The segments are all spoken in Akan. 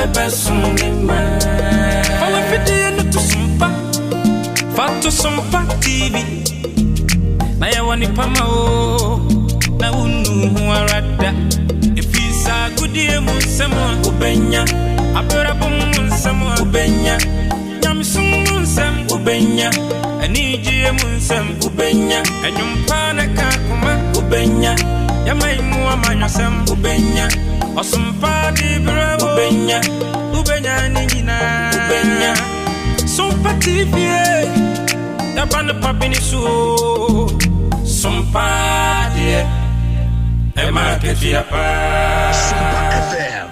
bebe sunima. Follow video to Sompa. Fato Sompa TV. Na ya wani pama o. Na unu huarada. If it's a good year munsemo ubenya. Abera bom munsemo ubenya. Nyamsum munsem ubenya. Aniji munsem ubenya. Enyumpana kakuma ubenya. Yamaimu amanyosem ubenya. Osumpa di bra ubenya. Ubenya nina ubenya. Sompa TV Yabana papini su Sompa die Ema ketia pa Sompa FM.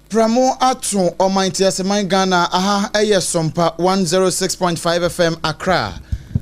Pramo Atun Almighty Aseman Ghana aha eye Sompa 106.5 FM Accra.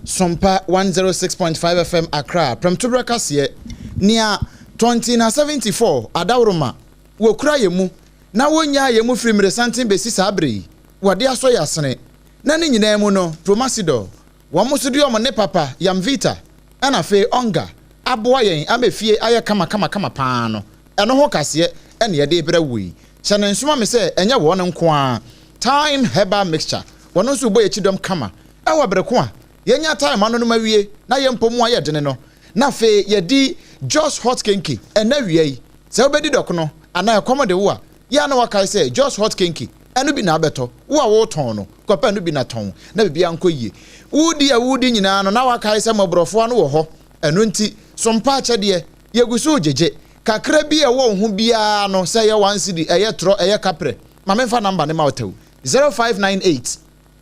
Sompa 106.5 FM Accra. Pram Tubra Kasie nia 2074 Adawroma wo kura yemu na wonya yemu firi santin besi sabri wade aso yasene na ne nyina mu no Promasido wo musudi omo ne papa Yamvita ana fe onga aboa yen amefie aye kama paa no eno ho kasie ene ye de bra wi Chana nsuma me se enye wo ne nko a time herbal mixture wono so boye chidom kama ewa breko a yenya time ano no mawie na ye mpomu aye dene no na fe ye di just hot kenki ena wie yi se obedi doko no ana ekomo de wo a ya na wakai se just hot kenki enu bi na abeto wo a wo ton no kopa enu bi na ton na bibia nko yie wudi nyina no na wakai se mobrofo no wo ho enu nti sompa chede ye gusu jeje kakra bi e wo hu bia no say ye 1 cedi eye tro eye kapre ma me fa number ne ma wotew 0598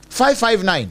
559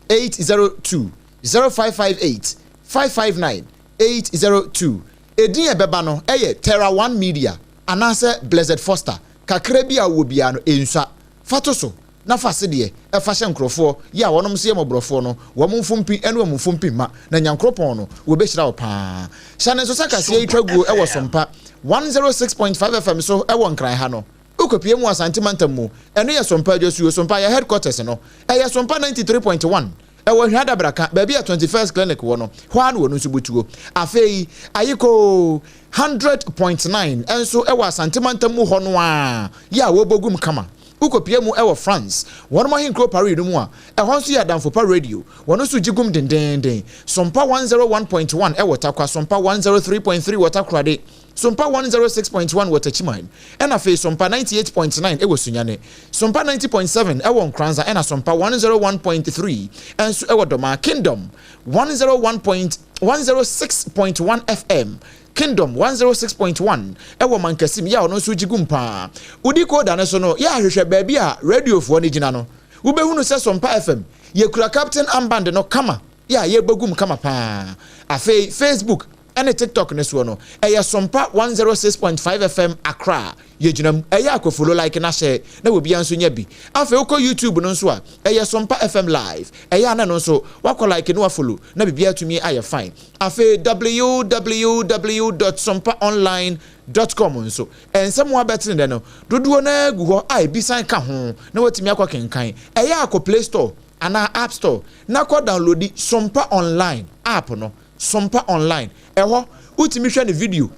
802 0558 559 802 edin e beba no eye Terra One Media anase Blessed Foster kakra bi a wo bia no ensa fatoso na fasede e fa hye nkrofo ya wonom se yemobrofo no wo mfumpi ene wo mfumpi ma na nyankropon no wo be hira wo pa hyane so sakase yitwaguo e wo Sompa 106.5 FM so e wo nkran ha no ukopie mu asantimantam mu ene ye Sompa adwosuo Sompa ya headquarters no e ye Sompa 93.1 e wo hwada braka ba bia 21st clinic wo no hwa no no subutuo afei ayiko 100.9 enso e wo asantimantam mu ho no a ya wo bogum kama ukopie mu ewo France won mo hinkro Paris mu a ehonso ya Danfopa radio won so jigum dendenden Sompa 101.1 ewo takwa Sompa 103.3 watakrade Sompa 106.1 watachiman ena fe Sompa 98.9 ewo sunyane Sompa 90.7 ewo nkranza ena Sompa 101.3 enso ewo doma Kingdom 106.1 FM Kingdom 106.1 ewo mankasim ya ono so jigum pa udi ko da ne so no ya hwehwe ba bia radio fo ne gina no wo behunu se Sompa FM ye kura Captain Amband no kama ya ye bagum kama pa afei Facebook ene TikTok ne so no eye Sompa 106.5 FM Accra ye ginam eye akofolo like na share na wo bia nso nya bi afei uko YouTube no nso a eye Sompa FM live eye ana no nso wako like no follow na bibia tumi aye fine afei www.sompaonline.com nso ensem wa betin de no dodo na gu ho ai bisan ka ho na watumi akwa kenkan eye akọ Play Store ana App Store na ko download Sompa Online app no Sompa Online eho utimi hwe ne video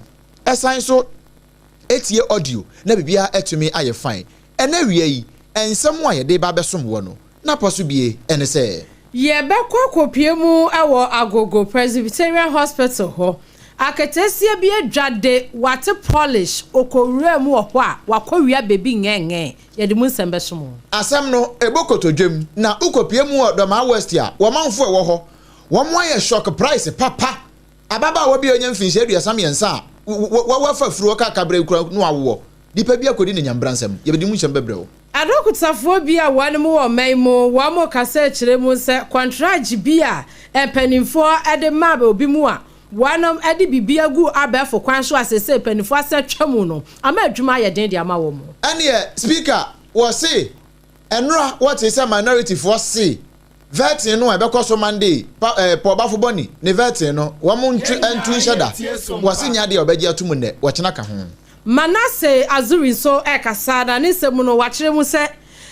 esan so etie audio na bibia etumi aye fine ena wie yi ensem wa ye de ba besom wo no na poso bie ene se ye be kwakopie mu ewo Agogo Presbyterian Hospital ho aketesie bi adwade wate polish okowura mu ho a wakowia bebi ngenge ye de mu nsembe som asem no ebokotodwem na ukopie mu odoma West a wo manfo ewo ho wo mo aye shock price papa ababa wo bi onye mfinhye aduasam yensa wo fa furu ka kabre kura no awo dipa bi akodi ne nyambransam ye be di mu hyem bebreo adokutafo bi a wan mu wo man mu wo mo kasa kire mu se contract bi a empanimfo ede mabe obi mu a Wanam edi bibia gu abefo kwan so asese panifo asatwamu no ama adwuma ye den de ama wo mo ane speaker wo say enra what is a minority for say vetting no ebekọ so Monday po bafo boni ne vetting no wo mo ntu nhyeda wo se nya de obeji atumu ne wo kyena ka ho Manase Azuri so ekasada ne semu no wakire mu se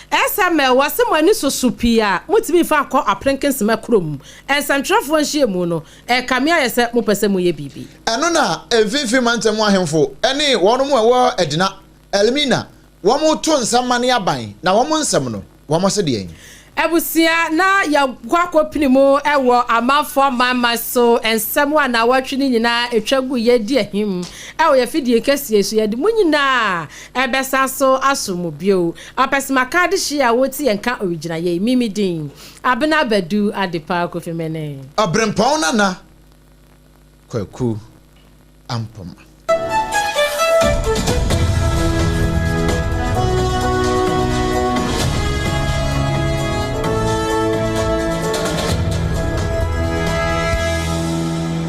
SML wase mo ani sosupia mutimi fa akọ aprenkense makrom ensantrafo nhie mu no kamia ye se mo pese mo ye bibi eno na efifi mantem ahemfo ene wono mo ewo edina Elmina wo mo to nsamane aban na wo mo nsem no wo mo se de yen Ebusia na ya kwakopini mu ewo amafo mama so ensemu ana watwini nyina etwagu ye di ahim ewo ya fidie kese so ye di munyina ebesa so asomu bio apesima card shia woti enka original ye mimi din abena badu adepa kofemene abrempon na kwaku ampoma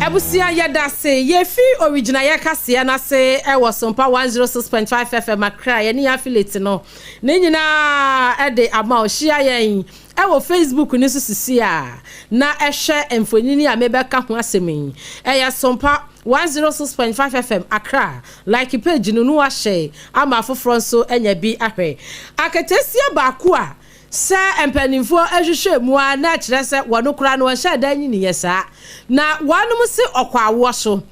Abusia yada se yefi original yakase na se ewo SOMPA 106.5 FM Accra ye ni affiliate no ne nyina ede ama ohia yen ewo Facebook ni susisi a na ehwe emfonini a mebeka ho asemi eya SOMPA 106.5 FM Accra like page no no ahye ama foforo so enya bi ahwe akatesia baako a se empanimfo ehwehwe mu a na kire se wono kura no hye dan nyini yesa na wanum se okwawo so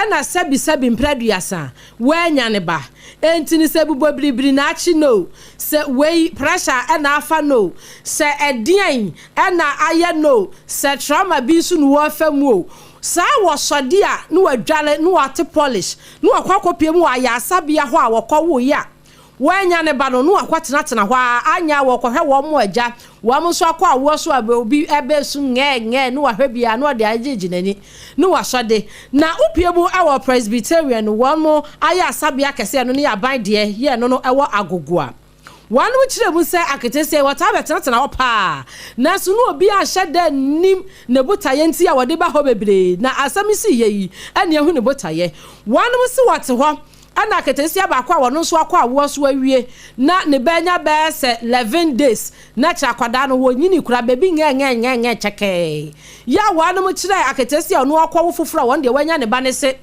na sabi mpraduasa wanya ne ba entini se bubo bribri na achi no se wei pressure na afa no se edian na aye no se trauma bi su no wa famu o sa wo sode a no wadwale no wate polish no akwakopie mu aya sabia ho a wokwo ya wanya ne ba no no akwatena ho anya wokwohwe wo mo agya wo mo so akwa wo so obi ebe su nge no wahwe bia no de ajeginani no wasode na upie mu awo Presbyterian wo mo aya sabia kese no ne yaban de ye no ewo agogua wanu chire mu se aketese wata betena opa na so no obi a hyeda nim ne botaye nti a wode ba ho bebre na asamisi yeyi ane ehu ne botaye wanu se wate ho ana aketesi abakwa wono so akwa wo so awie na ne banya be se 11 days na cha kwada no wo nyini kura bebi nge cheke ya wanu mu kire aketesi ono akwa wo foforo won de wanya ne ba ne se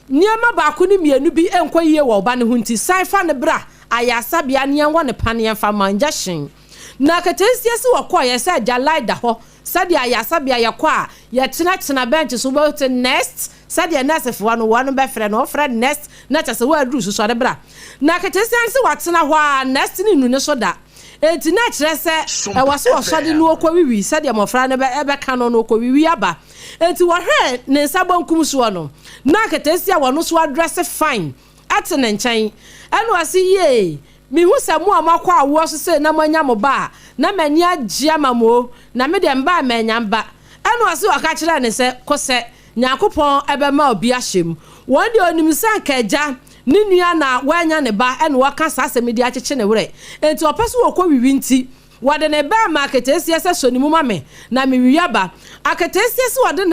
niema baako ni mienu bi enkwa yie wo ba ne hunti saifa ne bra ayasa bia ne wo ne pane fa manja shin na aketesi esi wakwa ye se jalaida ho sadi ayasa bia yakwa ye tena bench so bo te next sadi nurse fo no be frɛ no frɛ next na chase wa adu so de bra na aketesi anse watena ho a next ni nu ne so da enti na kire se e wase osade no okwa wiwi sadi amofra ne be ka no okwa wiwi aba enti wo hwe ne nsabonkum so no na aketesi a wono so address fine atene nkyɛn eno ase ye mi hu se mu amakwa awo so se na manya mo ba na mani agye amamo na me de mba manya mba eno ase waka kire ne se kose nyakopon ebe ma obi ahyem won de onim sanka agya ne nua na wanya ne ba eno waka sasemi de akyeche ne wure enti opeso wokɔ wiwi nti wade ne ba market esi ese sonimu mame na me wiaba akatesi esi wade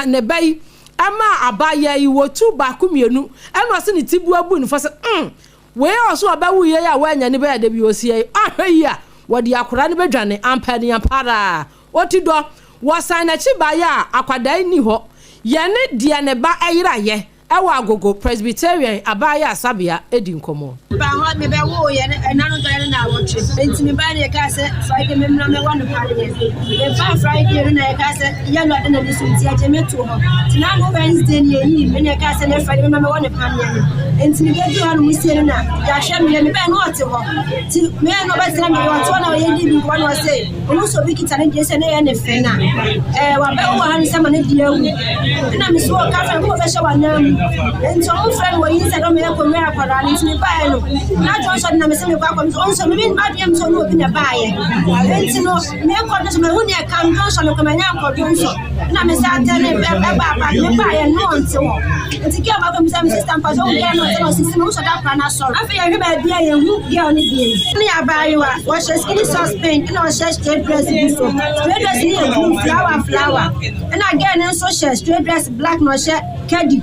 ne bai ama abaya yi wotu ba kumienu eno ase ne tibu abu ne fose we oso abawu ye ya wanya ne ba ya de bi osi ye ahwe ya wade akora ne bedwane ampani ampara otido wasana chi ba ya akwadai ni ho yene dia ne ba ayira ye ewa agogo Presbyterian abaya asabia edi nkomo ba ho me be wo ye nanu to ye na wotwe enti me ba ne ka se Friday me no me wonu pare ye ba Friday na ye ka se ye no de na disu ti aje metu ho tina no Wednesday ne yi me ne ka se ne Friday me no me wonu pare ye enti me be do anu musie na ya hwe me be no ote ho ti me no ba sira me wo na ye di bi wonu se onu so bi kita ne die se ne ye ne fe na wa be wo han se ma ne die wu na me so ka fa ko fe she wa na And so friend when you said, "Oh, me ko me akwara ni me buy no." Na Johnson na me say me kwa kwa so me bin bad yam so no obi na buy. And no me ko so me hu ne kam Johnson ko me nya ko Johnson. Na me say atene me ba me buy no nti wo. Nti ke ba ko me say me sister pa so get no so system so that plan so. Afi ya ba bia ye hu girl ni bi. Ni abai wa she skinny suspend na she straight dress so. Straight dress ni flower. And again so she straight dress black no she kedi.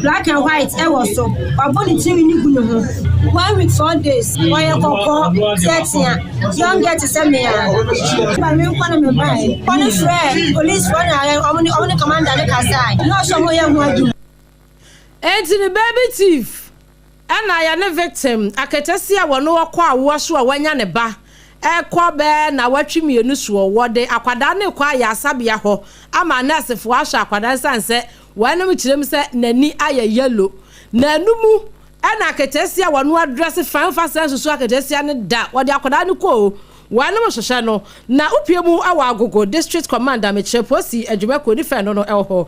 Black and white was so. But body TV ni gunu ho. 1 week 4 days. Why koko 13. Young get to send me. Ba me ko na me buy. One friend, police one omni commander le kasai. No so mo ye ho adu. Enti the baby thief. Ana ya ne victim aketesi a wono akwa awo so a wanya ne ba. Ekobe na watwi mienu so wode akwada ne kwa ya asabia ho ama nurse fo ahwa akwada sanse wanum kirem se nani aye yellow nanumu ana aketesi a wono address fan fasen so aketesi ne da wode akwada ne ko wanum hwehwe no na upiemu awa agogo district commander me cheposi adwumako ni fan no elho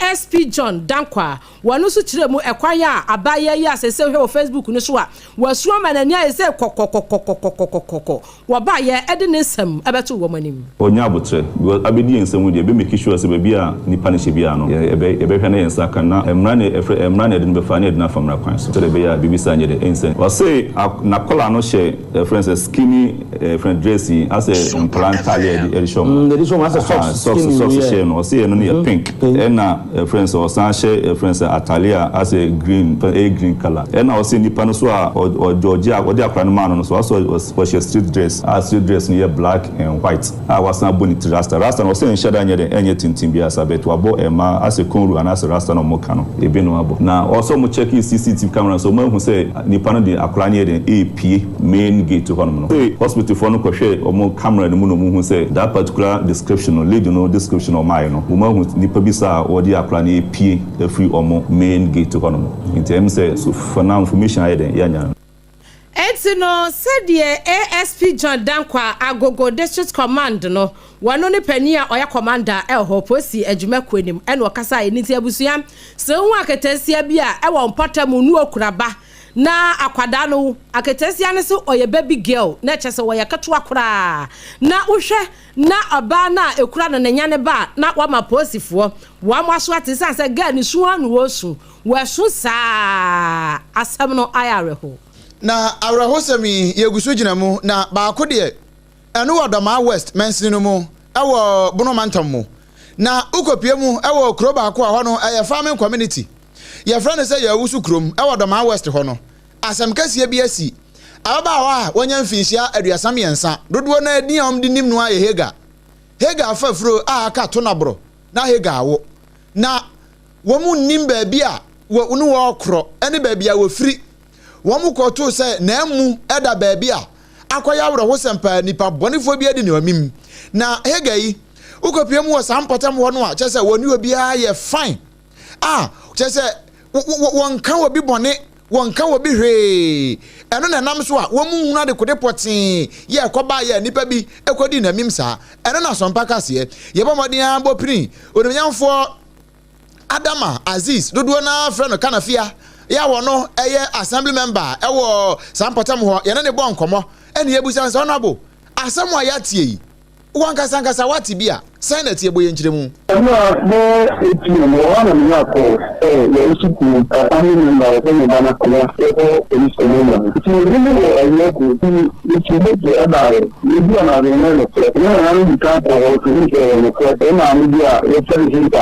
ASP John Dankwa wanu so kiremu ekwan ya abaye yi asese hwe Facebook ni so a wasuo manani ayese kokokokokokokokoko wabaye ede ne nsam abeto wo manim onya abotre abedi ensam de be make sure se be bia nipa ne hye bia no ebe hwe na yensa kan na emra ne de be fa ne de na famra kwan so de be ya bibisa nye de ensam wa say na kola no hye friends skinny dressy as a implant edition. The edition has a socks share no say no near pink. And friends or sanche friends Atalia as a green color. And I say nipa no so or Georgia or the akran man no so also was a street dress near black and white. I was not bonnet rasta no say shada nya de enye tintin bia sabet wabo ema as a konru and as a rasta no moka no e be no abo. Na also mo check CCTV camera so mo hu say nipa no de akran near the AP main gate to hono no. Hospital for no kwhwe omo camera no mu no mu hu say that particular description no lead no description of mine no mo hu nipa bi sa o de akra na epie free omo main gate hono no in terms say so for now information aye den yanya Etino said the ASP John Dankwa Agogo District Command no wano ne pani a oya commander elho posi adwumako anim ene okasa eniti abusua se hu aketesia bi a e wo mpatamu nu okuraba na akwada no aketesia ne so oye baby girl na chese wo yakatu akura na uhwe na aba na ekura na nya ne ba na wa maposifo wa mwaso atisa se ga ni su anu wosu wesu sa asam no ayare ho na awrahosemi yegusu gina mu na baako de eno wodoma west mensin no mu ewo bonomantam mu na ukopie mu ewo kro baako a ho no eye farming community ye friend say ya wusu krom ewo doma west ho no asem kasie bi asi aba wa wonya mfinhia aduasam yensa dodo na adiam de nim no aye hega afafro aka to nabro na hega awo na womu nim ba bi a wo nu wo kro ene ba bi a wo firi womu ko to say na emu eda ba bi a akoya woro ho sempa nipa bonifo bi adi ne wamim na hega yi ukopie mu wo sampatam ho no a chese woni obi a ye fine chese wonka wo bi bone wonka wo bi hwe eno na nam so a wo mu hunu ade kode potin ye koba ye nipa bi ekodi na mimsa eno na sompa kase ye bomodin abo prin onimnyamfo Adama Aziz dodo na friend kanafia ya wono eye assembly member ewo sampatam ho ye ne bon komo ene yebusan so nabo asem a yatie yi wankasa wati bia senate ye boye nkyeremu na mo etino mo wana mi yako ya usiku amini na wapeni bana kwa sebo elisemema etino ndio ayeko ni chimbe adaye ndio na renelo kwa na ndika kwa watu kwa na media ya serikali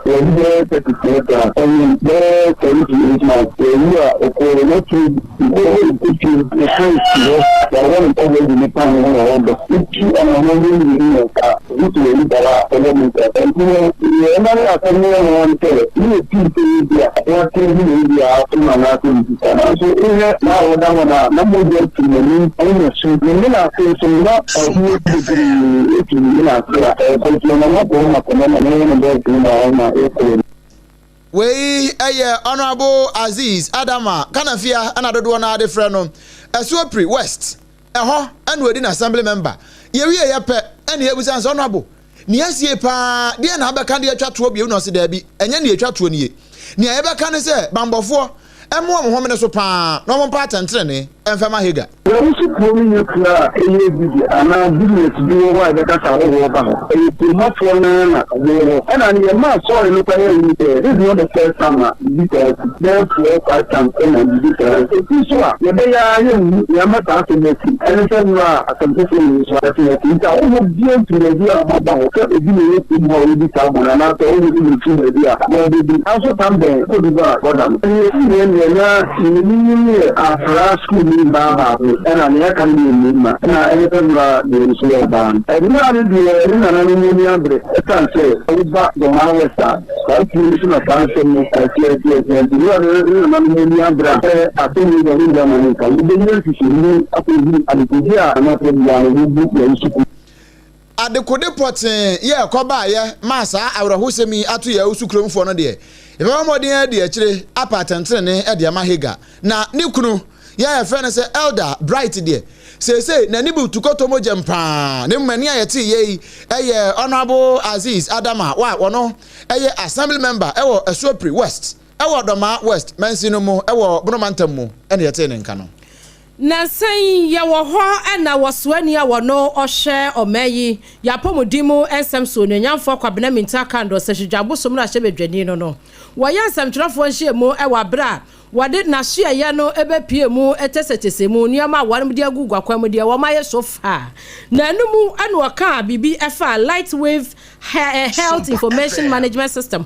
ya ndio teteketa kwa ndio polisi na ya okoro na tu ndio ya haisi ya wana kwa ni pana na wanda iki ana ndio ka mtu ni bala elementa ndio yana akamia mwanamke ni kitu ndio watu ndio hatuna na kulipa so ile na wadama na mmoja tumeni aina shughuli na kusema au ni na kwa na kwa na ndio tunaona we honorable Aziz Adama kanafia ana dodo na ade frɛ no Esuopri West eho anwadi na assembly member yewie yepe ene yebusan so honorable ni asie pa de na abeka de atwato bi no se da bi enye ne atwato nie ni ayebeka ne se bambofo emo mo homene so pa no mo pa tentrene emfema hega we should probably kra eyebi ana business bi wo wa beka sa wo ba ho e to ma for na wo ana ni ma sorry no pa ni this is not the first time because there for quite some and because it's so ya be ya ma ta to me and so na attention so that you ta o bi en to the dia ba ho ka e bi ni ko mo bi ta mo na to o bi ni to the dia no bi also tam be ko bi ba ko da ni na after school ni ba ana ne kan ni ma na anything la de so ba e ni na de na na ni abre tan se o ba do ma westa ka ni na tan se ni ka ni ni abra a to ni do ni da ma ni ka ni de ni si ni a ko ni a ko dia na to ya ni bu ya su adekode potin ye koba ye masa awrahosemi atu ya usukromfo no de e ba modin de akire apatentre ne e de ma hega na ni kunu ya friend say elder bright de say na ni bu tukoto mo jempa ne mani ayeti ye eye honorable Aziz Adama wa wono eye assembly member ewo Esopri West ewo Doma West mensino mo ewo Bonomantam mo ene yete ne nka no na sai ya wo ho na wosoani a wono ohye omayi ya pomudimu ensem so nyamfo kwabena minta kando se hwajabo so mra hye bedwani no wo ya ensem twerefo nhye mu ewa bra wade na hye ya no ebepie mu etesetese mu niama warum dia gugwa kwa mu dia wo maye sofa na anumu anu oka bibi efa lightwave health information management system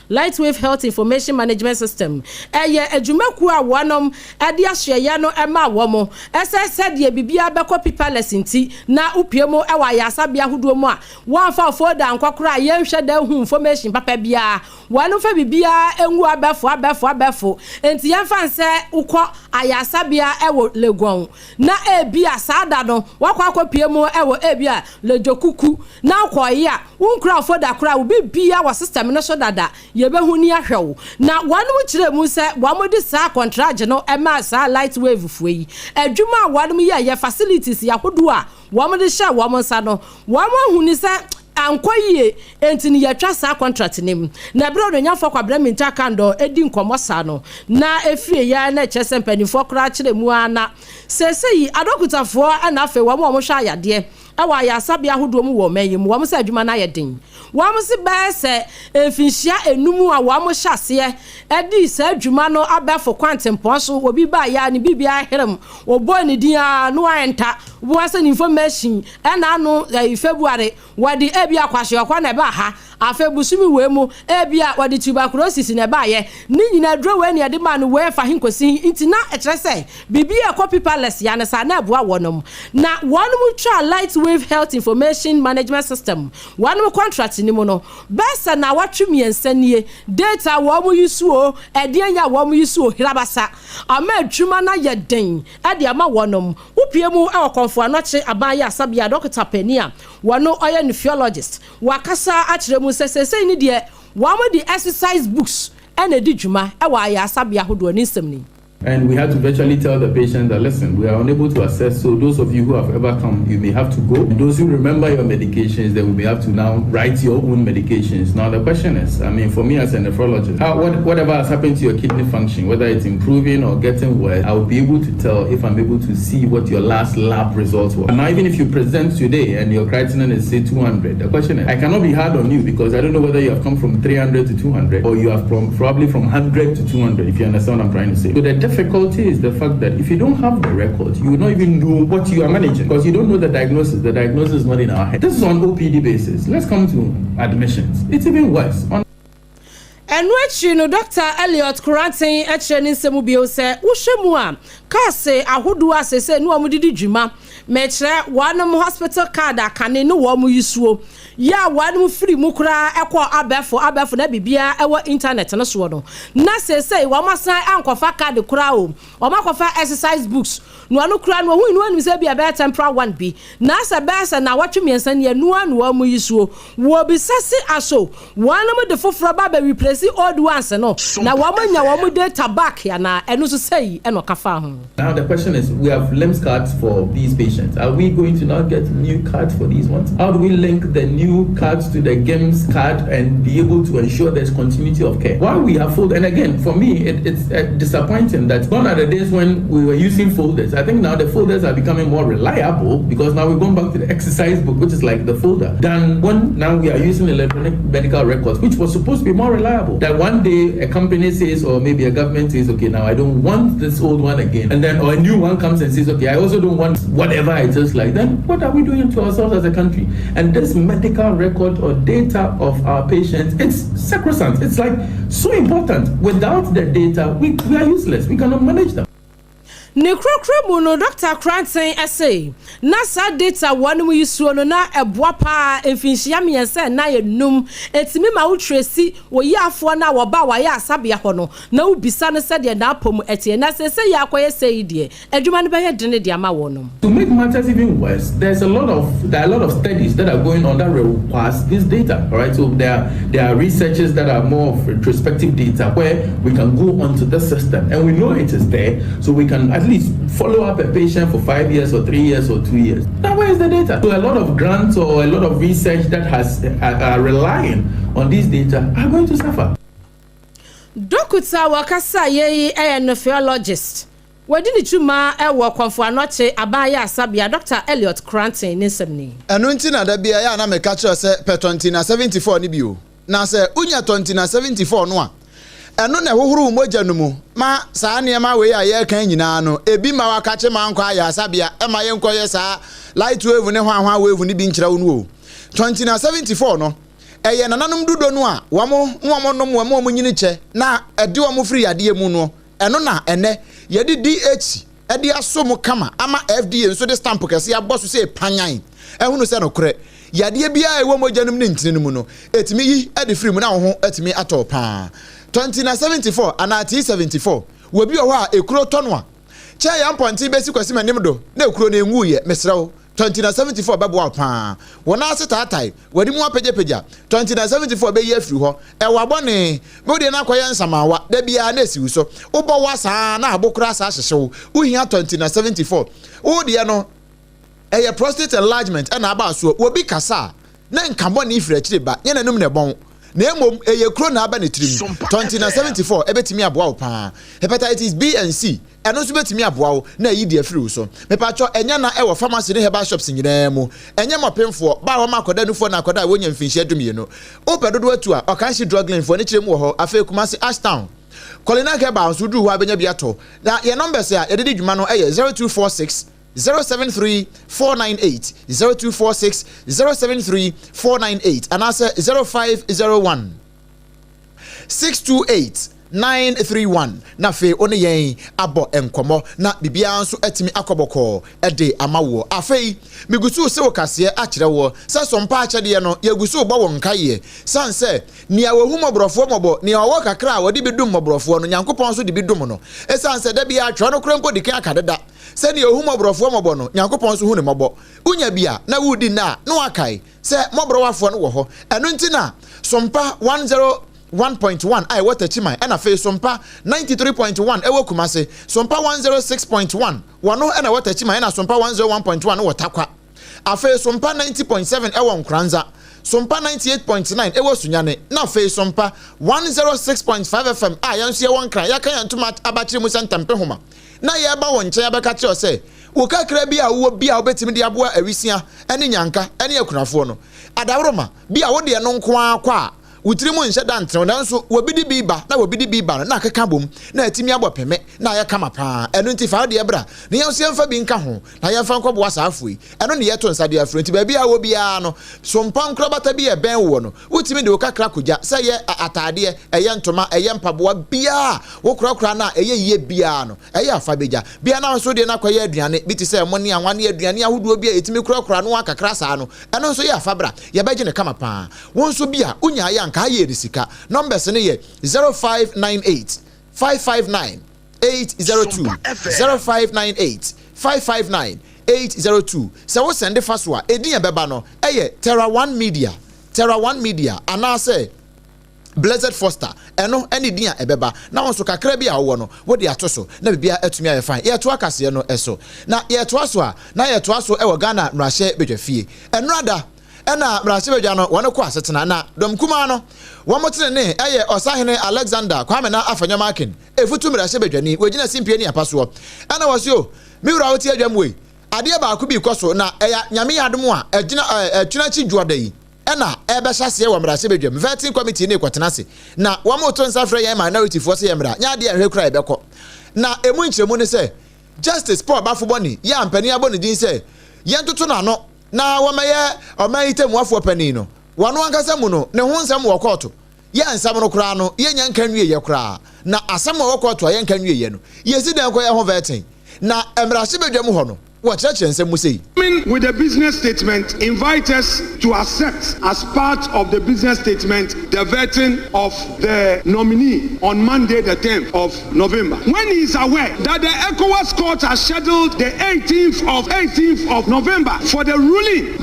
lightwave health information management system eye adwumaku a wonom ade ahye ya no ema wo ese de bibia be copy palace nti na upiemu ewa ya sabia huduo mu a wan fa folder ankokora ye hwe da hu information papa bia wan fa bibia enwu abefo enti ye fa nse ukọ ayasabia ewo legon na ebia sada no wakwa akopiemu ewo ebia lejokuku na akoye a unkra folder kora ubi bia wa system no so dada ye be hu ni ahwewo na wan mu kire mu se wamodi sa contract no ema sa lightwave fuyi adwuma wadum ye facilities yahodo a wamde sha wamonsa no wamahuni sa ankoyie entini yatwa sa contract nim na bro no nyafo kwabra minta kando edi nkomosa no na efie ya na chese mpanifo kra kire mu ana sesei adokutafo ana afa wamo hwa ayade awa ya sabia hodo mu wo mayim wamo sa adwuma na yedin wamo se ba se emfinhia enumu a wamo hyase edi sa adwuma no abefo kwantempon so obi ba ya ne bibia herem obo ne dia no anta wo asa information na anu February wadi ebia kwahye kwa na ba ha afebusumi wemu ebia wadi tuberculosis na ba ye ni nyina dro we ne de ma no we fa hinkosi intina ekyerese bibia copy palace ya na sa na aboa wonom na wonom twa lightwave health information management system wonom contract ni mo no besa na watwemi ensanie data wo mu yusuo ede nya wo mu yusuo hirabasa ama adwuma na ye den ade ama wonom upiemu e konfo anoche abaya asabia doctor Penia wono oye nephrologist wakasa akiremu sesese ni de wamo di exercise books and edi dwuma e wa ya asabia hodo ni nsem. And we had to virtually tell the patient that, listen, we are unable to assess. So those of you who have ever come, you may have to go. And those who remember your medications, then we may have to now write your own medications. Now the question is, I mean, for me as a nephrologist, whatever has happened to your kidney function, whether it's improving or getting worse, I will be able to tell if I'm able to see what your last lab results were. And now even if you present today and your creatinine is say 200, the question is, I cannot be hard on you because I don't know whether you have come from 300 to 200 or you have probably from 100 to 200, if you understand what I'm trying to say. So the difficulty is the fact that if you don't have the record, you will not even know what you are managing because you don't know the diagnosis. The diagnosis is not in our head. This is on OPD basis. Let's come to admissions. It's even worse. And what you know, Dr. Elliot Kurantin etcheni nsemu bio se wohwemu a ka se ahodo asese no amudidi dwuma metre wanam hospital card akane no wo mu yisuo ya wanam free mu kura ekọ abefo na bibia ewo internet no so no na sese wo masan ankofa card kura o makofa exercise books no anu kura no hu no anim se bia be temporary one bi na se be na watwemiensa ne no anu wo mu yisuo wo bi sase aso wanam de foforo ba be replace old ones no na wo manya wo mu data back ya na eno so sei eno kafa ho Now the question is, we have LIMS cards for these patients. Are we going to now get new cards for these ones? How do we link the new cards to the GIMS card and be able to ensure there's continuity of care? While we have folders, and again, for me, it's disappointing that gone are the days when we were using folders. I think now the folders are becoming more reliable because now we're going back to the exercise book, which is like the folder, than when now we are using electronic medical records, which was supposed to be more reliable. That one day a company says, or maybe a government says, okay, now I don't want this old one again, and then or a new one comes and says, okay, I also don't want whatever it is like. Then what are we doing to ourselves as a country? And this medical record or data of our patients, it's sacrosanct. It's like so important. Without the data, we are useless. We cannot manage them. Necrocremuno Dr. Cranton essay. Nasa data one we use no na eboapa emfinhia and say na yenum etimi ma utresi wo yafo na wo ba wa ya asabia ho no na ubisa no se de na apom etie na se ya akoye say de adwuma no be ye de ne de ama wo no. To make matters even worse, there are a lot of studies that are going on that requires this data. All right, so there are researches that are more of retrospective data where we can go onto the system and we know it is there, so we can at least follow up a patient for 5 years or 3 years or 2 years. Now where is the data? So a lot of grants or a lot of research that are relying on these data are going to suffer. Dr. Wakasa ye nephrologist. Wadini chuma ewo kwamfo anoche abaya asabia Dr. Elliot Cranton nisemni. Enu nti na da bia ya na me ka kire se petonti na 74 ni bio. Na se unya 20 na 74 no a. Eno na hohoro moja no mu ma saa ne ma we aye kan nyina no ebi ma wakache ma nkwa ya asabia e ma ye nkoye saa light wave ne hwa wave ni bi nkira wo no o 20 na 74 no eye nananom dudo no a wamo nom wamo nyini che na ede wo free ade mu no eno na ene ye di DH ede aso kama ama FDA nso de stamp kese ya boso se panyan ehunu se no kore yade bia e wo mojanum ne ntine mu no etimi yi ede free mu na wo ho etimi atopa 20 na 74 ana T74 wobi o ha ekuro tonwa che ya mponti besi kwasi manim do na ekuro na enwu ye mesrew 20 na 74 bebo pa wona asetatai wadi mu apegyepegia 20 na 74 be ye afiri ho e wabone me de na kwaye nsamawa da bia na esiwu so ubo wasa na abokura sa hyehyew uhia 20 na 74 wo de no eye prostate enlargement na aba so wobi kasa na nkabo na ifiri akire ba ye nanum ne bon na emom eye kro na aba ne tirim 20 na 74 ebetimi aboa wo pa hepatitis B and C eno so betimi aboa wo na yi de afiri wo so mepacho enya na ewo pharmacy ne herbal shops nyina mu enya mopemfo ba wo makoda nufo na akoda wonya mfinhia dumie no opedodo atu a okanshi drug line fo ne kirem wo ho afa Kumasi Ashtown Kolina ke ba so du ho abenya biato na ye numbers a ye de dwuma no eye 0246 073 498 0246 073 498 and answer 0501 628 931 na fe one yen abo enkomo na bibia nso atimi akoboko ede amawo afei migusu se wokase a kire wo se sompa a kyede no yagusu bo won kaye sanse nia wahu mobrofo mobo nia wo kakra a wodi bidum mobrofo no nyankopon so de bidum no esanse da bia atwa no krenko dikan akadeda se nia wahu mobrofo mobo no nyankopon so hu ne mobo unya bia na wudi na akai se mobrowafo no wo ho eno ntina sompa 101.1 I water chima and a face sompa 93.1 ewo Kumasi sompa 106.1 wano and a water chima and a sompa 101.1 ewo Takwa a face sompa 90.7 ewo Nkranza sompa 98.9 ewo Sunyane na face sompa 106.5 FM yansi ya wankra yaka yantuma abachiri musantampe homa na ya ba wonche ya beka kire se wokakra bia wo bia obetimi de aboa awisia ene nyanka ene akunafo no adawroma bia wo de no nko akwa utirimu nhyɛ dantre nanso wobidi biba na wobidi biba na akeka bom na atimi abopeme na ya kama pa eno nti fa de bra na yɛnso yɛmfa bi nka ho na yɛmfa nkɔbo asafo yi eno ne yɛto nsa de afro nti ba bia wo bia no so mpa nkrobata bi ɛbɛn wo no utimi de okakra kogya sɛ yɛ atade ɛyɛ ntoma ɛyɛ mpaboa bia wo krakra na ɛyɛ yie bia no ɛyɛ afa beja bia na so de na kwayɛ aduane bi ti sɛ mo ne anwane aduane ahodoɔ bia etimi krakra no akakra saa no eno nso yɛ afa bra yɛbɛgye ne kama pa wo nso bia unya ya kaye risika numbers ne ye 0598 559 802 0598 559 802 se wo send faso a edin e beba no eye Terra 1 Media anase Blessed Foster eno eni din a ebeba na won so kakra bi a wo no wo de atoso na bibia atumi aye fine ye to akase no eso na ye to aso a na ye to aso e wo Ghana mrahye bedwafie enrada ena mrahye bedwa no won ko asetena na dom kuma no wo motene ne eye Osahene Alexander Kwame na Afanyamakin efutu mrahye bedwani wogina simpie ni apaso ena wosio miwura woti adwam we ade ba ko bi koso na eya nyame yadom a agina atuna chi juoda yi ena ebe hyase wo mrahye bedwam vetting committee ne kwatena se na wo moto nsafre ye minority force ye mra nya de ehwe kra ebeko na emu nchemu ne se Justice Paul Bafuboni ya ampani aboni din se yentoto na no na wo meye omayitemu afo pani no wono ankasa mu no ne ho nsam wo koto ye nsam no kra no ye nya nkanwie ye kra na asam wo koto ye nkanwie ye no ye si den ko ye ho vetting na emrahye bedwam ho no with the business statement, invite us to accept as part of the business statement the vetting of the nominee on Monday the 10th of November. When he is aware that the ECOWAS court has scheduled the 18th of November for the ruling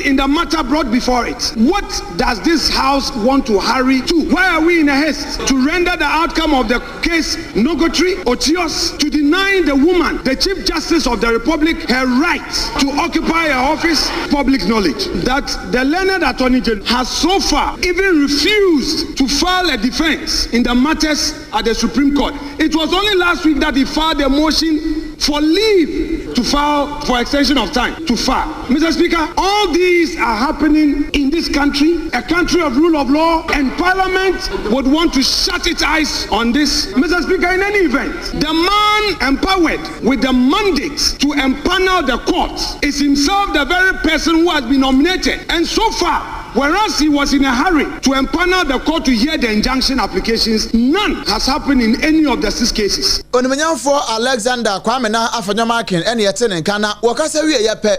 in the matter brought before it, what does this house want to hurry to? Why are we in a haste to render the outcome of the case nugatory, otious, to deny the woman, the Chief Justice of the Republic, her right to occupy her office? Public knowledge that the learned Attorney General has so far even refused to file a defense in the matters at the Supreme Court. It was only last week that he filed a motion for leave to file for extension of time to file. Mr. Speaker, all these are happening in this country, a country of rule of law, and Parliament would want to shut its eyes on this. Mr. Speaker, in any event, the man empowered with the mandate to empanel the courts is himself the very person who has been nominated, and so far, whereas he was in a hurry to empanel the court to hear the injunction applications, none has happened in any of the 6 cases. For Alexander Kwame na Afanyamakin ene yete nkana wakasa wie yepe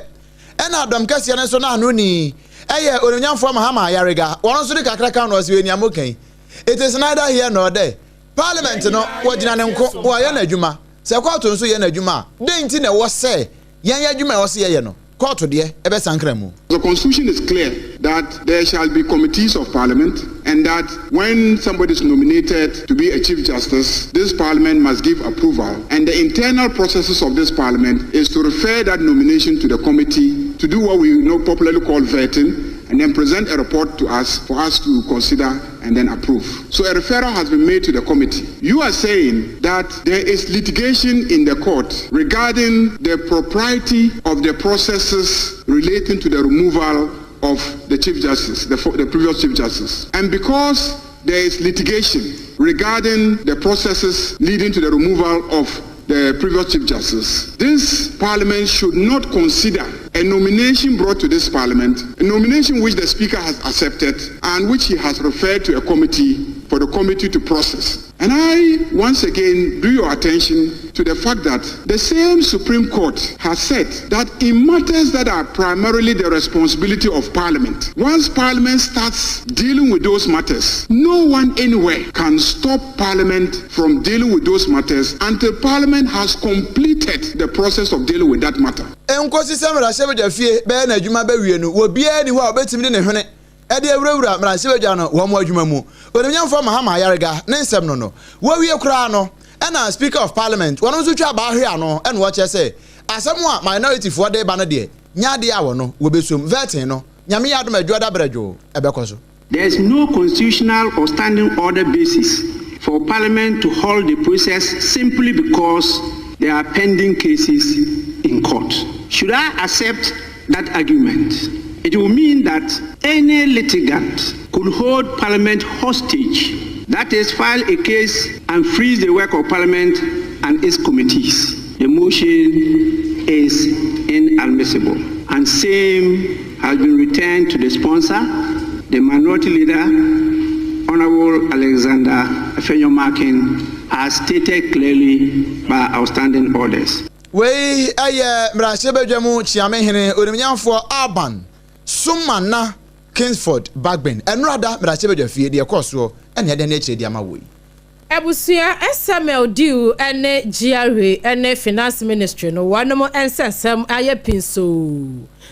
ena adom kase ne so na anu ni eye onimnyamfo Mahama Yarega wono so de kakra kan no se eniamokan. It is neither here nor there. Parliament no wogina ne nko wo ye na adwuma se court nso ye na adwuma de nti na wo se yen ye adwuma wo se ye no court de ebe sankra mu. The constitution is clear that there shall be committees of parliament, and that when somebody is nominated to be a chief justice, this parliament must give approval, and the internal processes of this parliament is to refer that nomination to the committee to do what we popularly call vetting, and then present a report to us for us to consider and then approve. So a referral has been made to the committee. You are saying that there is litigation in the court regarding the propriety of the processes relating to the removal of the Chief Justice, the previous Chief Justice. And because there is litigation regarding the processes leading to the removal of the previous Chief Justice, this Parliament should not consider a nomination brought to this Parliament, a nomination which the Speaker has accepted and which he has referred to a committee for the committee to process. And I once again draw your attention to the fact that the same Supreme Court has said that in matters that are primarily the responsibility of Parliament, once Parliament starts dealing with those matters, no one anywhere can stop Parliament from dealing with those matters until Parliament has completed the process of dealing with that matter. Enkosi samra shebe fie be na adwuma ba wie no wo bia ni ho a obetimi ne hwene ede ewurawura mra shebe no wo mo adwuma mu onimnyamfo Mahama Yarega ne nsem no wo wie kura no ena Speaker of Parliament wono so twa ba hwe ano ena wo che say asem a minority for de ba no de nya de a wo no wo besom vetting no nyame yadom adwoda bradwo ebekoso. There is no constitutional or standing order basis for Parliament to hold the process simply because there are pending cases in court. Should I accept that argument, it will mean that any litigant could hold Parliament hostage, that is, file a case and freeze the work of Parliament and its committees. The motion is inadmissible, and same has been returned to the sponsor, the minority leader, Honorable Alexander Afanyamakin, as stated clearly by outstanding orders. We aye mrashe bedwamu chiamehene onimnyamfo Alban Sumana Kingsford Bagben enrada mrashe bedwafie de ekoso ene de na eche de ama woi. Ebusia SML deal ene GRA ene finance ministry no wanemo ensensem aye pinso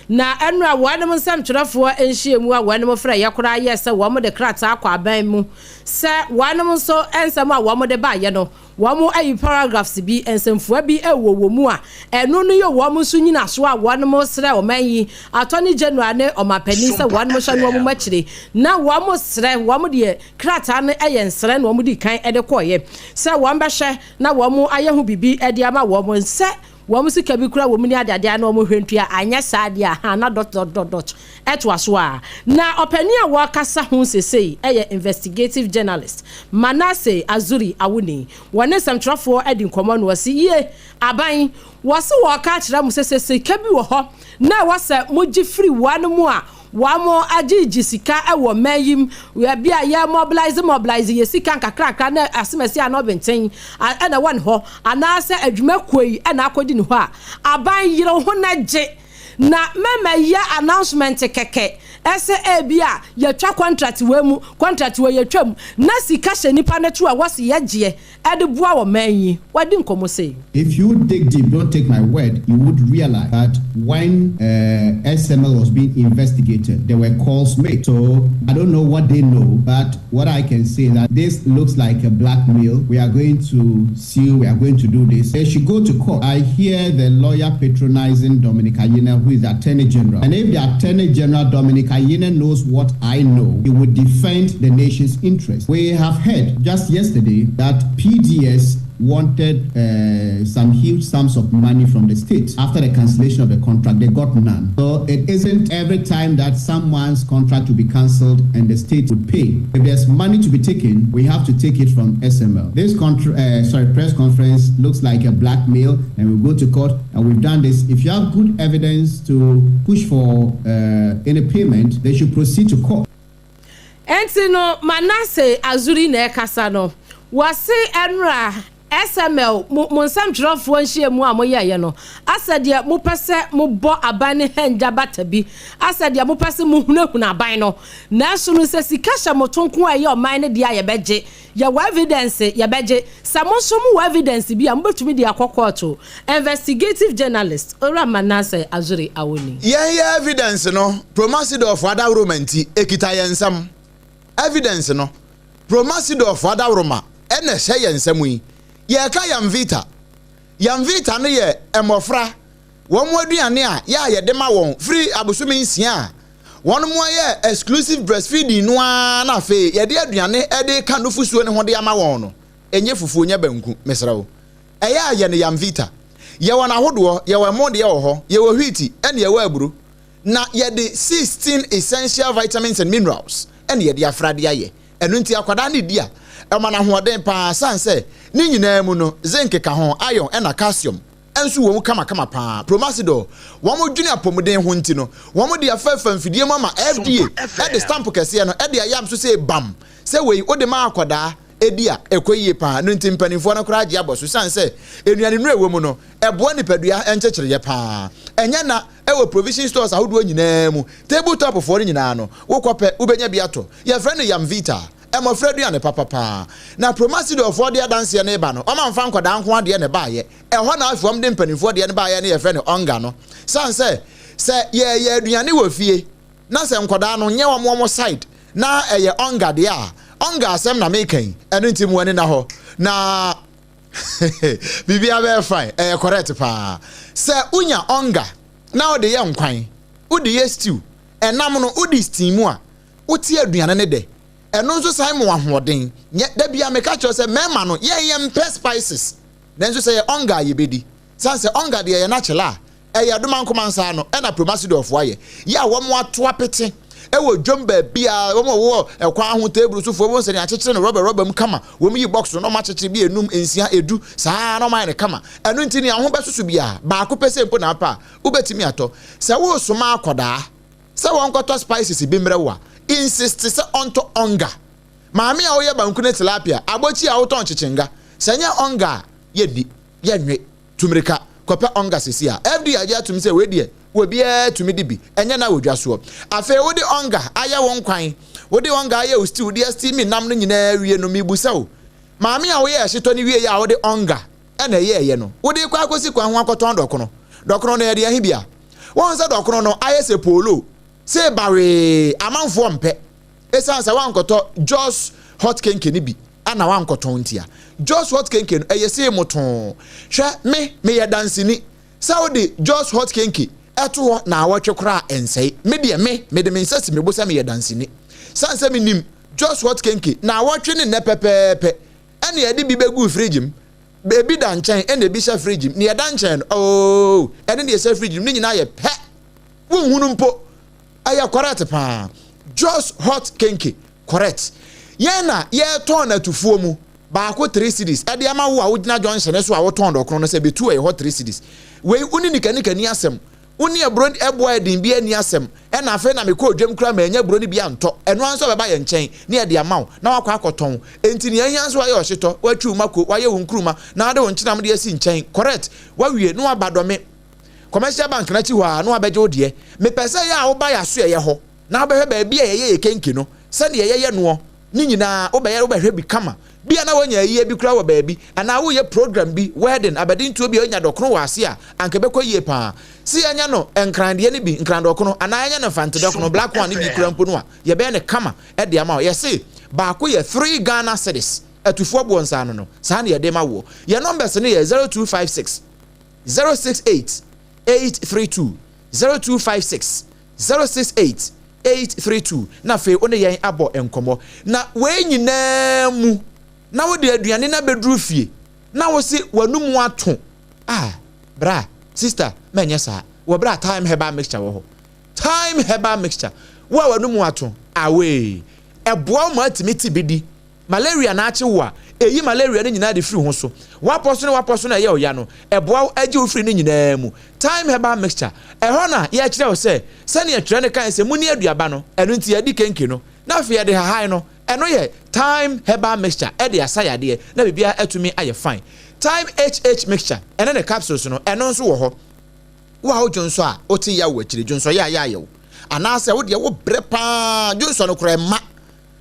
na enra wanemo nsem twerefo enhiemu a wanemo fra yakora aye se wo mo de krata akwa aban mu se wanemo so ensem a wo mo de ba ye no wo mo ayi paragraphs bi ensemfo bi ewowo mu a eno no ye wo mo so nyina so a wanemo sre o manyi attorney general ne o mapani se wanemo hwa no mo machire na wo mo sre wo mo de krata ne aye nsre no mo di kan ede koye se won behwe na wo mo aye hu bibi ede ama wo mo nse wo mo sika bi kura wo mo ni adade na wo mo hwentua anya saade a na dot etwa so a na opani a wo kasa hu sesei eye investigative journalist Manase Azuri Awuni wone semtrofo edi nkomo no wasi ye aban wose wo ka kira mu sesei ka bi wo ho na wase mo gi free wan mu a wamo agiji sika ewo mayim we bia ya mobilize ye sika nkakrakra na asemesi anobenten na one ho anase adwuma koi na akodi ne ho a aban yire ho na je na mema ya announcement keke ese ebia ya twa contract we ya twam na sika hye nipa ne to a wose ye gye ede bua wo manyi wadi nkomo sei. If you dig deep, don't take my word, you would realize that when SML was being investigated, there were calls made. So I don't know what they know, but what I can say that this looks like a blackmail. We are going to sue, we are going to do this. They should go to court. I hear the lawyer patronizing Dominic Ayine, who is the Attorney General. And if the Attorney General Dominic Ayine knows what I know, he would defend the nation's interest. We have heard just yesterday that PDS wanted some huge sums of money from the state. After the cancellation of the contract, they got none. So it isn't every time that someone's contract will be cancelled and the state would pay. If there's money to be taken, we have to take it from SML. This press conference looks like a blackmail, and we'll go to court, and we've done this. If you have good evidence to push for any payment, they should proceed to court. Entino Manase Azuri ne kasano wasi enra SML monsam trofo nhyiemu a moyeye no asade mo pese mo bo abane hanja batabi asade mo pese mo hunahuna aban no na so no se sika hye mo tonko aye o man ne dia ye beje ya evidence ye beje samonso mo evidence bi am betumi dia kokoto investigative journalist ora Manase Azuri Awoni ye evidence no promised of other romanti ekita yensam evidence no promised of other roma ene hye yensam yi ye ka yamvita no ye emofra won mu aduane a ye de ma won free abosumi nsia won mu ye exclusive breastfeeding no na fe ye de aduane e de ka no fusuo ne ho de ama won no enye fufuo nya banku mesrawo ye ne yamvita ye won ahodo ye won mo de ye wo ho ye wo hwiti ene ye wo aburu na ye de 16 essential vitamins and minerals ene ye de afrade aye enu nti akwada ne dia emana hoden pa sanse ni nyina mu no zinc ka ho iron na calcium ensu wo kama pa promasido wo mo dwene apomuden ho nti no wo mo de afafa mfidie mama FDA e de stamp kese no e de ayam so say bam say we o de ma akwada edia ekoyie pa no nti mpanifo no kora age aboso sanse enuane nu ewo mu no ebo nipadua enchekere pa enya na ewo provision stores ahodo nyina mu tabletop for nyina no wo kope ubenya biato ye friend Yamvita emofredu ya ne papa na promasido of all the dance ya ne ba no o man fa nkoda nko ade ne ba ye ho na afom de mpanifo de ne ba ye ne ye friend onga no sanse se ye aduane wo fie na se nkoda no nye wo mo side na eye onga de a onga asem na mekan eno ntimu ani na ho na bibia be fine correct pa se unya onga na o de ye nkwan o de ye stew enam no o de steam a o tie aduane ne de eno nso sai mo ahoden da bia me ka cho se mema no ye mpe spices den nso se onga ye bedi sanse onga de ye na chela ye doma nkomansa no e na promasido of waye ya wo mo ato apete e wo dwomba bia wo mo wo ekwa ho table so fo wo nse ni akekere no rubber mu kama wo mi yi box no ma akekere bi enum ensia edu saa no ma ne kama eno nti ni aho besusu bia ba ko pese mpo na apa ubetimi ato se wo so ma akoda se wo nkoto spices bi mrewa insist se onto onga maami a oye banku ne tilapia abochi a woton chichinga senya onga yedi yenwe tumirika kope onga sesia every aja tum se we die we bia tumi dibi enya na wodwa so afa wodi onga aya won kwan wodi onga aya o stew dia steam nam no nyina wie no mibusa o maame a wo ye hyeto ne wie ya wo de onga e na ye no wo de kwa akosi kwa ho akoton dokono na ye de ahi bia won se dokono no ayese polo se bare amanfo mpe esansa wankoto just hot kenke ni bi ana wankoto ntia just hot kenke no eyese moton hwe me ye dance ni saudi just hot kenke eto ho na awotwe kra ensei me de me nsasi me bosa me ye dance ni sansa me nim just hot kenke na awotwe ne nepepepe ene ye de bi begu fridge m baby dan chen ene bi sha fridge m ne ye dan chen oh ene de sha fridge m ni nyina ye pe wonhunu mpo aya correct pa just hot kenke correct yana ye turn atufuo mu ba ko 3 cities e de ama wo a wo gina junction so a wo turn dokron no se be 2 e hot 3 cities we uni nika ni asem uni ebro ebo edin bi ani asem e na afa na me ko odwem kra ma anya bro ni bi anto eno anso be ba ye nchen ne de ama wo na wakwa akoton enti ne anya so aye ohyeto watwu mako waye wo nkruma na ade wo nchina de asi nchen correct wawie no abadome commercial bank na chi wa no abeje odie me pese ya wo ba ya so ye ho na obehwe ba bia ye kenki no se ne ye no ni nyina obehwe bi kama bia na wonya ye bi kura wo ba bi ana wo ye program bi wedding abedin to bi onya dokro wase a anke be koyie pa si anya no enkrande ne bi enkrande okno ana anya no fante dokno black one bi kura mpo no a ye be ne kama e de ama ye se ba ko ye 3 Ghana cedis atufo bonsa no sa na ye de ma wo ye numbers ne ye 0256 068 832 0256 068 832 na fe one yen abo enkomo na we nyina mu na wo de aduane na bedru fie na wo se wanum ato bra sister menye sa wo bra time herbal mixture wo ho time herbal mixture wo wanum ato awe eboa ma atimiti bidi malaria na ache wo a eyi malaria ne nyina de free ho so waposo na ye oya no eboa agi wo free ne nyina mu time herbal mixture ho na ye kire wo se ne ye kire ne kan se muni aduaba no eno nti ye di kenke no na fe ye de hahai no eno ye time herbal mixture e de asayade na bibia etumi aye fine time HH mixture eno ne capsules no eno nso wo ho wo ha ojonso a oti ya wo akire jonso ya ye wo ana se wo de wo brepa jonso no kura ma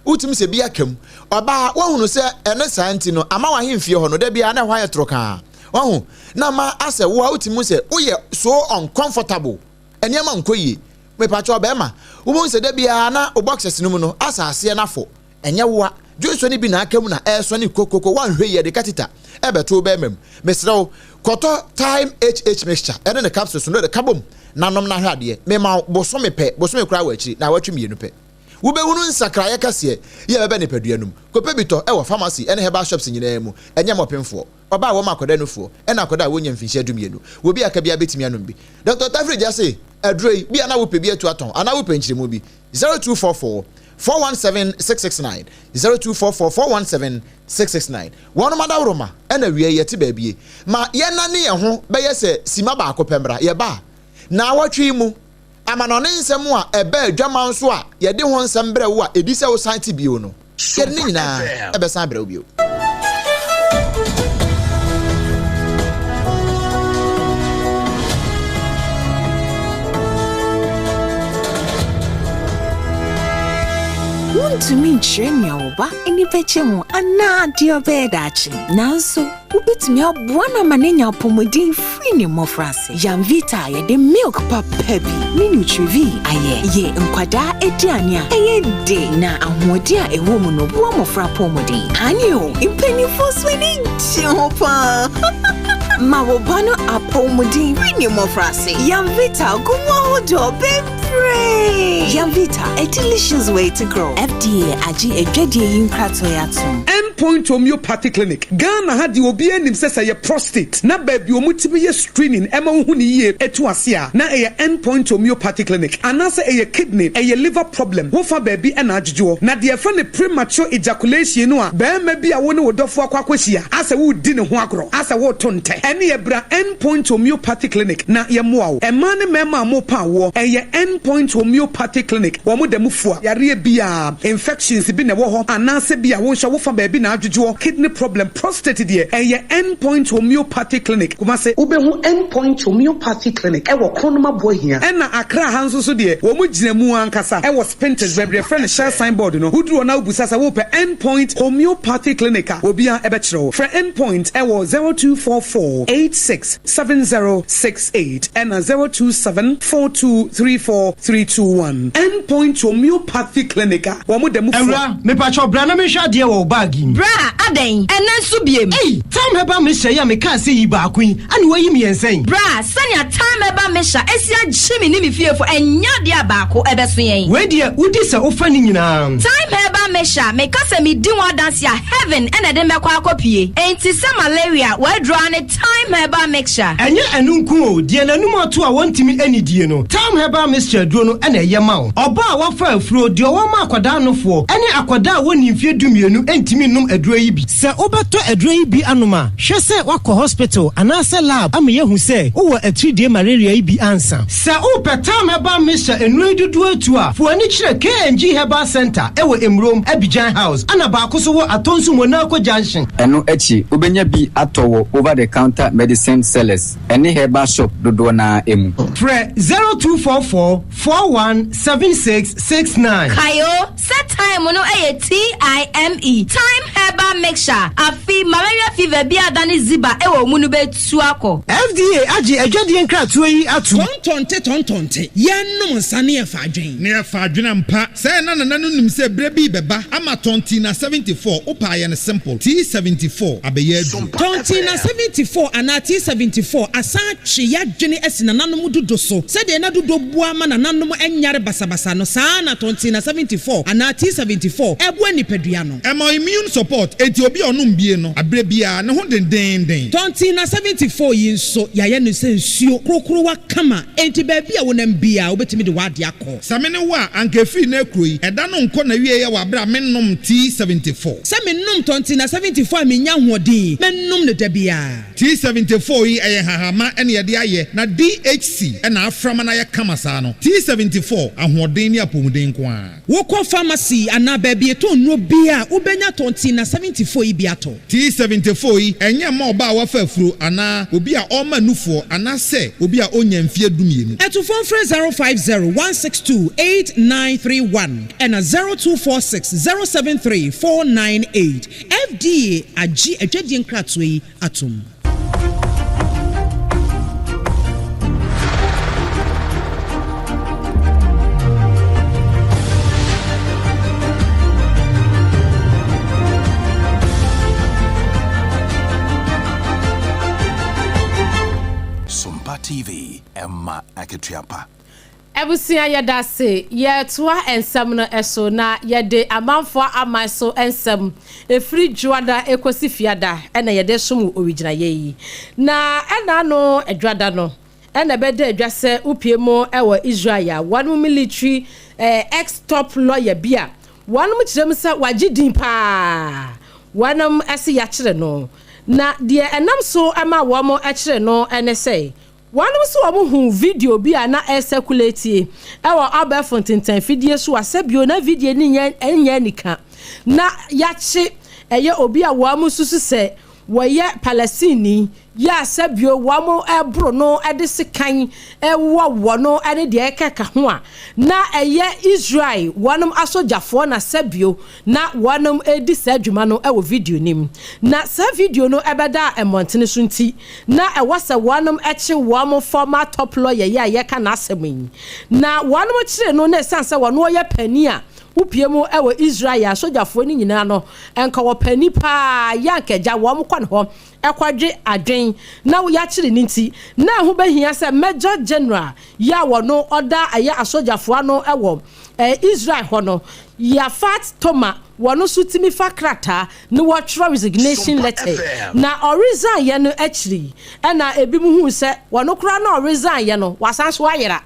utim se bia kam oba wahunu se ene santi no ama wa hemfie ho no da bia na hwa ye troka wahu na ma ase wo utim se uye so uncomfortable ene ma nkoyi me pa cho be ma wo se da bia na o boxes no mu no asase na fo enye wo junso ni bi na akam na eso ni kokoko wanhwe ye de katita ebeto be mem mesrew koto time HH mixture ene ne capsules no de kabom na nom na hwade me ma boso me kura wa akiri na watwe mienu pe wo be hunu nsakra ye kase ye bebe ne paduanum kope bito e wo pharmacy ene herbal shops nyina mu enye mopemfo oba wo makoda nufuo ena akoda wo nya mfinhia dumienu wo bi aka bia betimi anum bi Dr. Tafri jase adroi bi ana wo pe bi atu aton ana wo pe nchiremu bi 0244 417 669 0244 417 669 wono madawroma ena wie ye te baabie ma ye nane ye ho be ye se sima ba akopemra ye ba na awatwi mu amanone nsem a ebe adwaman so a ye de ho nsem bre wo a edi se wo santi bio no ye ni nyina ebe san bre bio to me chenya oba eni peche ho ana dio bedachi nanso ubitimi aboana manenya pomodin free ni mofrase Yamvita ye de milk papa bi ni nutrivi aye ye nkwada ediane a eye de na ahodi a ewo mu no bo mofra pomodin anyo impeni fosweni chopa mawobano apomodin free ni mofrase Yamvita gumo hodo bebre Yamvita, a delicious way to grow. FDA agi ejedi yin krato yatum. Endpoint Homeopathy Clinic. Ghana had the obi enim say ye prostate. Na baby omutibi ye screening ema hu ni ye etu asia. Na e Endpoint Homeopathy Clinic. Anase e kidney, e liver problem. Wo fa baby e na adjujo. Na de fa ne premature ejaculation no a be ma bi a wo ne wodofo akwakwahia. Ase wo di ne ho agro. Ase wo tonte. Ene ye bra Endpoint Homeopathy Clinic. Na ye moa wo. E ma ne mema mo pa wo. E ye Endpoint Homeopathy Clinic. Wo mo de mufua. Yare bia infections bi ne wo ho. Anase bia wo hwa wo fa baby na adwodwo kidney problem prostate deɛ ɛyɛ endpoint homeopathy clinic kumase wobɛhu endpoint homeopathy clinic ɛwɔ kronoma bohia ɛna akra ha nso so deɛ wɔn mu gyina mu ankasa ɛwɔ spinters baabi friend share signboard no woduro na wobusa sa wopɛ endpoint homeopathy clinic a obi a ɛbɛkyerɛw frɛ endpoint ɛwɔ 0244867068 ɛna 0274234321 endpoint homeopathy clinic a wɔn dɛm fo ɛwura mepacho bra na mehwɛ adeɛ wɔ bag yi bra adan ɛna nso biem time heba me hyɛ ya me ka sɛ yi baako yi ane wayi me yɛnsɛn bra sɛnea time heba me hyɛ asia gyimi ne me fiefo ɛnya deɛ baako ɛbɛso yɛn we deɛ wodi sɛ wofa ne nyinaa time heba me hyɛ me ka sɛ me di ho adanse a heaven ɛna de mɛkɔ akɔpie enti sɛ malaria wadroa ne time heba mixture ɛnyɛ ɛnu nko o deɛ nanum ato a wɔntimi ani die no time heba mixture duro no ɛna ɛyɛ ma wo ɔba a wafa afuro deɛ wɔma akwadaa nofoɔ ɛne akwadaa a wɔni mfie dumienu ɛntimi nom aduro yi bi sɛ wobɛtɔ aduro yi bi anoma hwɛ sɛ wakɔ hospital anaasɛ lab ama yɛhu sɛ wowɔ atridie malaria yi bi ansa sɛ wopɛ time heba mixture enuro dodoɔ atu a fo ani kyerɛ KNG Herbal Center ɛwɔ Emrom Abidjan House ana baako so wɔ Atonso Monaco Junction ɛno akyi wobɛnya bi atɔ wɔ over the counter medicine sellers ɛne herbal shop dodoɔ na emu frɛ 0244417669 kayo set time no ɛyɛ TIME time herbal mixture afi malaria fever bi adane ziba ɛwɔ mu no betu akɔ FDA agye adwadie nkratoɔ yi ato tontonte yɛnom nsa ne yɛfa adwen ne yɛfa adwen mpa sɛ na no nim sɛ brɛ bi bɛba ama tontina 74 wopa yɛ no simple T74 abɛyɛ adu tontina 74 ana T74 asa twe yɛadwene asi nananom dodo so sɛdeɛ na dodo boa ma nananom ɛnyare basabasa no saa na tontina 74 ana T74 ɛboa nipadua no ɛma immune support enti obi ɔnom bie no abrɛ bia ne ho dendenden tontina 74 yi nso yɛayɛ no sɛ nsuo krokrowa kama enti baabi a wonam bia wobɛtumi de wade akɔ samene wa ankefi na akuro yi ɛda no nkɔ na wie yɛ wabra menom T74 sɛ menom tontina 74 a menya hoɔden menom no da bia T74 yi ɛyɛ hahama ɛne yɛde ayɛ na DHC ɛna aframa na yɛ kama saa no T74 ahoɔden ne apɔmuden ko a wokɔ pharmacy ana baabi eto nnuro bia wobɛnya tontina 74 yi bi atɔ T74 yi ɛnyɛ ma ɔba a wafa afuro ana obi a ɔma nufoɔ ana sɛ obi a onya mfie dumienu ɛtofon frɛ 050-162-8931 ɛna 0246-073-498 FDA agye adwadie nkratoɔ yi atom SOMPA TV Emma Aketiapa Ebusia yɛda se yɛtoa ensɛm no ɛso na yɛde amanfo aman so ensɛm efiri dwada ekosi fiada ɛna yɛde som original yi na ɛna no adwada no ɛna bɛda adwa sɛ upie mu ɛwɔ Israel one military ex-top lawyer bia one mu kyerɛm sɛ wagye din pa one ɛse yɛakyerɛ no na deɛ ɛnam so ama wɔn ɛkyerɛ no ɛne sɛ one so hu video bi ana circulate ewo abefo tintan fidie so asebio na video ni enya nika na yache eye obi a wo am susu se woye Palestine ya asebio wo am ebro no ede sekan ewo no ene de ekeka ho a na eye Israel wonum asojafo na asebio na wonum edi sadwuma no ewo video nim na sa video no ebeda emontene so nti na ewo se wonum eche wo am former top lawyer ya yeka na asemi na wonum kire no na sanse wono ye pani a upie mu ewo Israel asojafo ni nyina no enka wo pani pa ya nkeja wo mkwa ho ekwadwe adwen na wo ya kire ninti na ho behia se Major General ya wono oda aya asojafo ano ewo Israel ho no ya fat toma wono sutimi fakrata ne watro resignation letter na resign ye no actually na ebi mu hu se wono kra na resign ye no wasan so ayera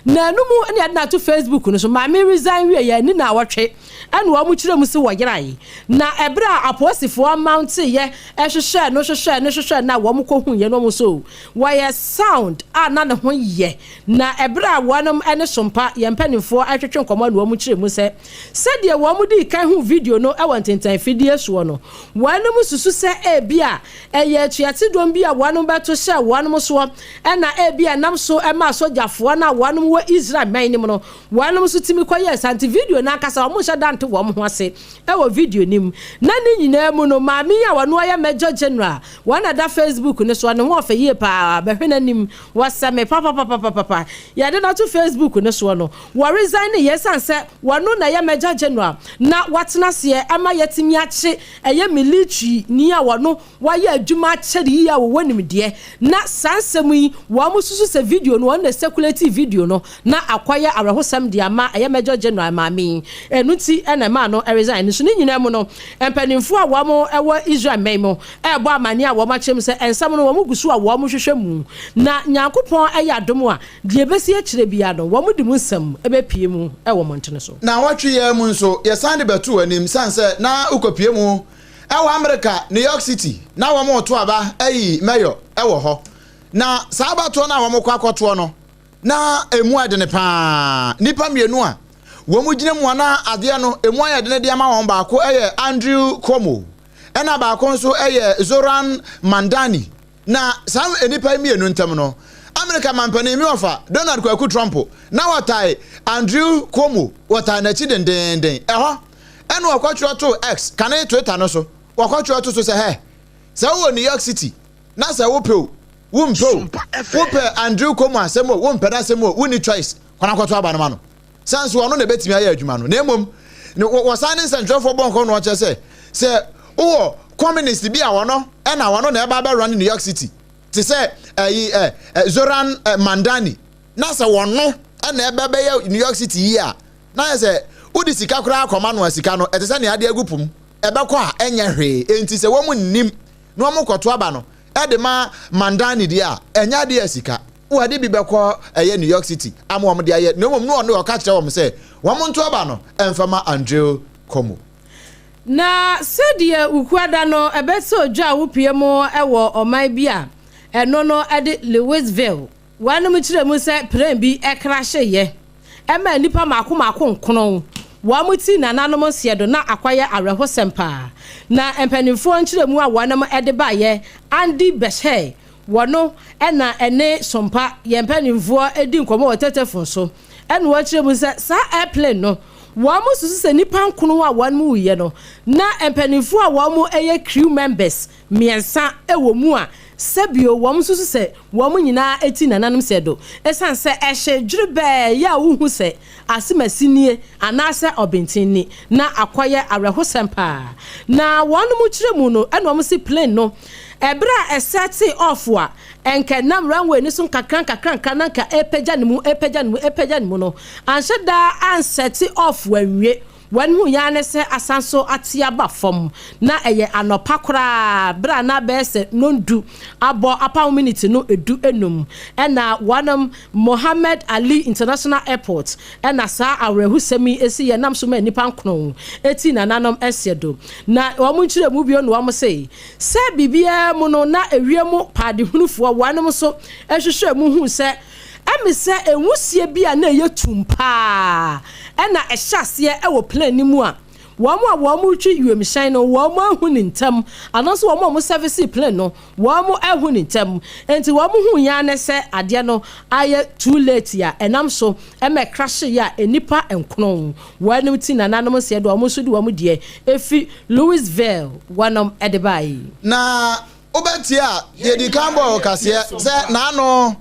na no mu ne na to Facebook no so maame resign we ya ni na awotwe ene wo mu kire mu se wo yerai na ebra aposifo amount ye ehwehwe no na wo mu kohun ye no mu so wo ye sound na ne ho ye na ebra wonom ene sompa ye mpanimfo ahwehwe nkomo na wo mu kire mu se de wo mu di kan hu video no e wantentan fidie so no wonom susu se bia eye atuate dom bia wonom beto hye wonom so ena bia nam so e ma sojafo na wonom wo Israel man nim no wonom so timi koye santi video na akasa wo hye dante wo ho ase e wo video nim na ni nyina mu no maami ya wono ya Major General wana da Facebook ne so ne ho ofa ye pa behwe nim wasame papa ya de na to Facebook ne so no wo resign ye sanse wono na ya Major General na watena se ama yetimi ache eye military ni ya wono waye adwuma ache ya wo nim de na sansem yi wo mususu se video no na circulate video no na akwaya arehosam de ama eye Major General maami enuti ena ma no resign so ni nyina mu no empanimfo a wo mo ewo Israel memo ebo amani a wo ma chem se ensam no wo mu gusu a wo mo hwehwe mu na Nyankopon eye adom a de besi akire bia no wo mu di mu nsam ebepie mu ewo montene so na watwe ye mu nso ye sande betu anim sanse na ukopie mu ewo America New York City na wo mo to aba ayi mayor ewo ho na sabato na wo mo kwakoto no na emu ade ne pa nipa mienu a wo mu gine mu na ade no emu ayade ne de ama won ba ko eye Andrew Cuomo ena ba ko nso eye Zoran Mandani na sam enipa mienu ntam no America mampani mi ofa Donald Kwaku Trump na watai Andrew Cuomo watai na chi dendenden eho eno wakwacho to X kanai Twitter no so wakwacho to so se he se wo New York City na se wo pe wo pe Andrew Cuomo asemo wo mpe da asemo wo ni choice kwana kwato aba no ma no sans wo no na betimi aye adwuma no na emom wo sanin central for bonko no che se wo communist bi a wono e na wono na e ba run New York City ti se Zoran Mandani na se wono e na e ba New York City yi a na se udi sika kura akoma no asika no e te se na ade agupum e be kwa enye hwe enti se wo mu nnim no wo koto aba no e de ma Mandani dia enya de asika wo ade bi be kwa New York City amo mo de aye no mom no o ka kire wo se wo mo nto aba no emfama Andrew Cuomo na sedie ukwada no ebeso dwa wopie mu ewo oman bia eno no ede Louisville wanu mu kire mu se plan bi ekrahye ye ema nipa mako nkono wa muti na nanom siedo na akwaya arehosempa na empanimfo nkire mu a wanam ede ba ye Andy Beshe wono ena ene sompa ye empanimfo edi nkomo wotetefon so ene wo kire mu se sa airplane no wa mu susu se nipa nkono a wanmu ye no na empanimfo a wa mu eye crew members miensa ewo mu a sebio wom susu se wom nyina eti nananum sedo esan se ehye dwurebe ya wuhu se asemasinie anase obentinni na akwaya arehosempa na wonum kire mu no eno om si plane no ebra eseti off wa enke nam runway ni sun kakran na ka epeja ni mu no ansheda anseti off wanwie when hu ya ne se asanso atia ba fom na eye anopa kora bra na be se nondu abo apa minute no edu enum ena wanam Mohammed Ali International Airport ena sa awehu semi esi ye nam so ma nipa nkono eti na nanom esedo na wo mu nkire mu bio no wo se bibia mu no na ewiemu pade hunufo wanam so ehwehwe mu hu se emise enwusie bia na eye tumpa ena ehyase ewo plan ni mu a wo twi UMShine no wo ahu ni ntam anonso wo service plan no wo ahu ni ntam enti wo hu ya ne se ade no aye too late ya enam so eme crash ya enipa enkono wo anim ti na nanom se do wo so di wo de efi Louisville wonom edebai na obetia ye di kambo kase se na no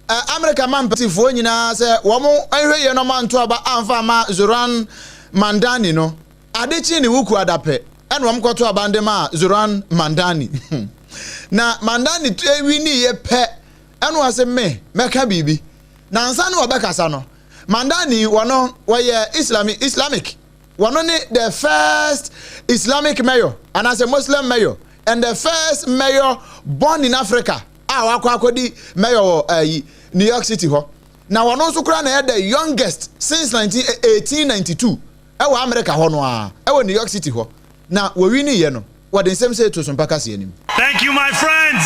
America man patifo nyina se wo mo ahwe ye no man to aba amfa ma Zoran Mandani no adechi ni wuku adape eno am kwoto aba ndema Zoran Mandani na Mandani ewi ni ye pe eno ase meka bibi na ansa no obekasa no Mandani wono woye Islamic wono ni the first Islamic mayor and as a Muslim mayor and the first mayor born in Africa wakwa akodi mayor New York City ho na wono so kura na the youngest since 1892 ewo America ho no a ewo New York City ho na wo wi ni ye no wo den sem say to Sompa kase anim. Thank you, my friends.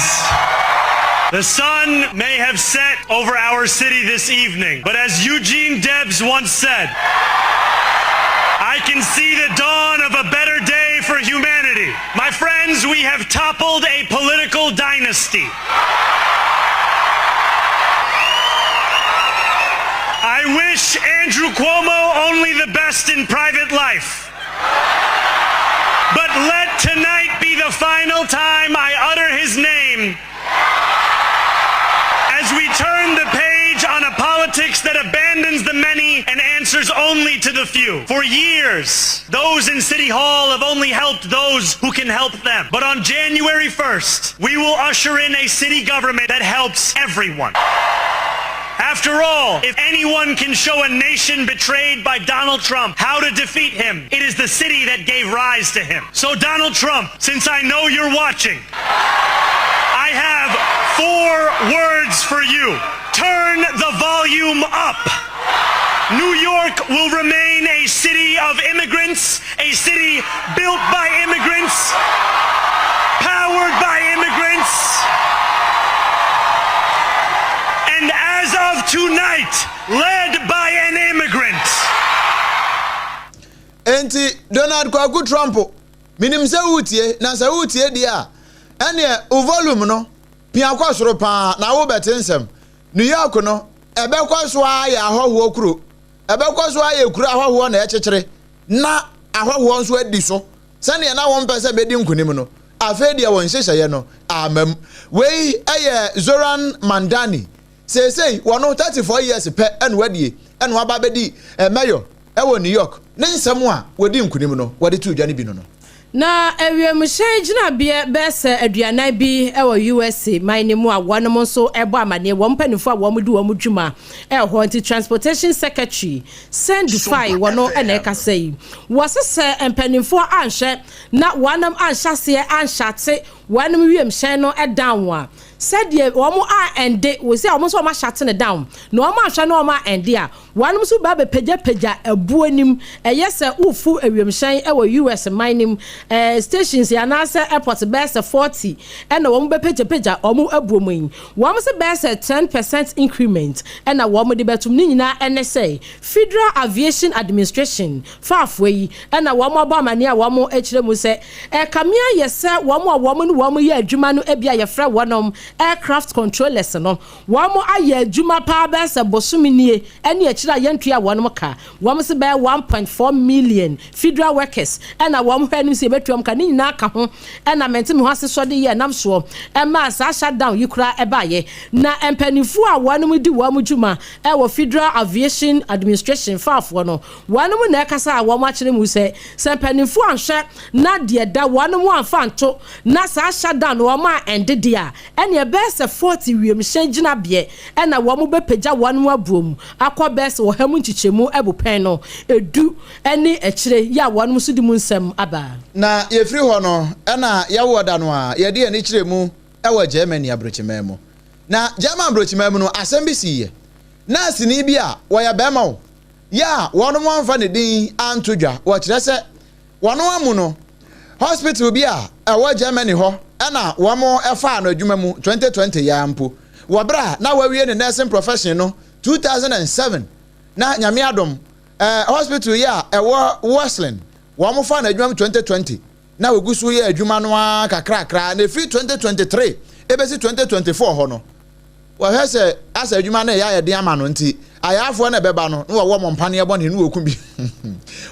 The sun may have set over our city this evening, but as Eugene Debs once said, I can see the dawn of a better day for humanity. My friends, we have toppled a political dynasty. I wish Andrew Cuomo only the best in private life. But let tonight be the final time I utter his name as we turn the page on a politics that abandons the many and answers only to the few. For years, those in City Hall have only helped those who can help them. But on January 1st, we will usher in a city government that helps everyone. After all, if anyone can show a nation betrayed by Donald Trump how to defeat him, it is the city that gave rise to him. So Donald Trump, since I know you're watching, I have 4 words for you. Turn the volume up. New York will remain a city of immigrants, a city built by immigrants, powered by immigrants. And as of tonight, led by an immigrant. Enti Donald Kwaku Trump, minim se utie na se utie dia. Ene o volume no, pia kwa soro pa na wo betensem. New York no, ebe kwa so aye ahoho kuro. Ebe kwa so aye kuro ahoho na echechire. Na ahoho nso adi so. Sane na won pese bedi nkunim no. Afedi a won hyehye no, amam. Wei eye Zoran Mandani. Say wono 34 years pe ene wadie ene waba bedi mayor ewo New York ne nsem a wodi nkunim no wode tu dwane bi no na ewiem hyegina bia bese aduanan bi ewo USA mine mu a wonom so ebo amane wo mpanifo a wo mu di wo mu dwuma ho anti transportation secretary send file wono ene ka sei wo sese mpanifo anhwe na wonom anhyase anhyate wonom wiem hyen no edan a said ye womo a ende we say womo so ma shate ne down no womo ahwa no womo a ende a wonom so ba be peja abu anim eyese ufu ewiem hyen ewo US mining stations ya na say airport best 40 and womo be peja womo abu omun womo say best 10% increment and womo de betum ni nyina ene say Federal Aviation Administration fafwe and womo ba mane a womo ekire mu say kamia yese womo ye adwuma no ebia ye fra wonom aircraft controllers no wamo aye adwuma pa ba se bosumnie ene akira yentua wonom ka wamo se be 1.4 million federal workers ena wamo hwanu se betuam ka ni na ka ho ena mente me ho ase so de ye nam so e ma sa shutdown yikura e ba ye na empanifu a wonom di wamo dwuma e wo Federal Aviation Administration fafo no wonom na kasa a wamo akire mu se empanifu anhwe na de da wonom anfanto na sa shutdown wamo a ende dia ene best 40 wiem hyegina bie ena wo mo bepeja wonu abuom akọ best wo hamu nchichemu ebupen no edu ene ekire ya wonu so di mu nsem aba na ye free ho no ena ya woda no a ye de ene kiremu ewa Germany abrochimemu na German abrochimemu no asembisi ye na sini bia wo ya bema wo ya wonu mo anfa ne din antodwa wo kire se wonu amu no hospital bia ewa Germany ho ana wamo efa no adwuma mu 2020 ya ampo wabra na wawie ne nursing profession no 2007 na nyame adom hospital ya ewo Westland wamo fa na adwuma 2020 na wegusu ya adwuma no kakrakra na free 2023 ebesi 2024 ho no wa hese asa adwuma na ya de ama no nti ayafo na beba no wo wo mpane ebo ne no oku bi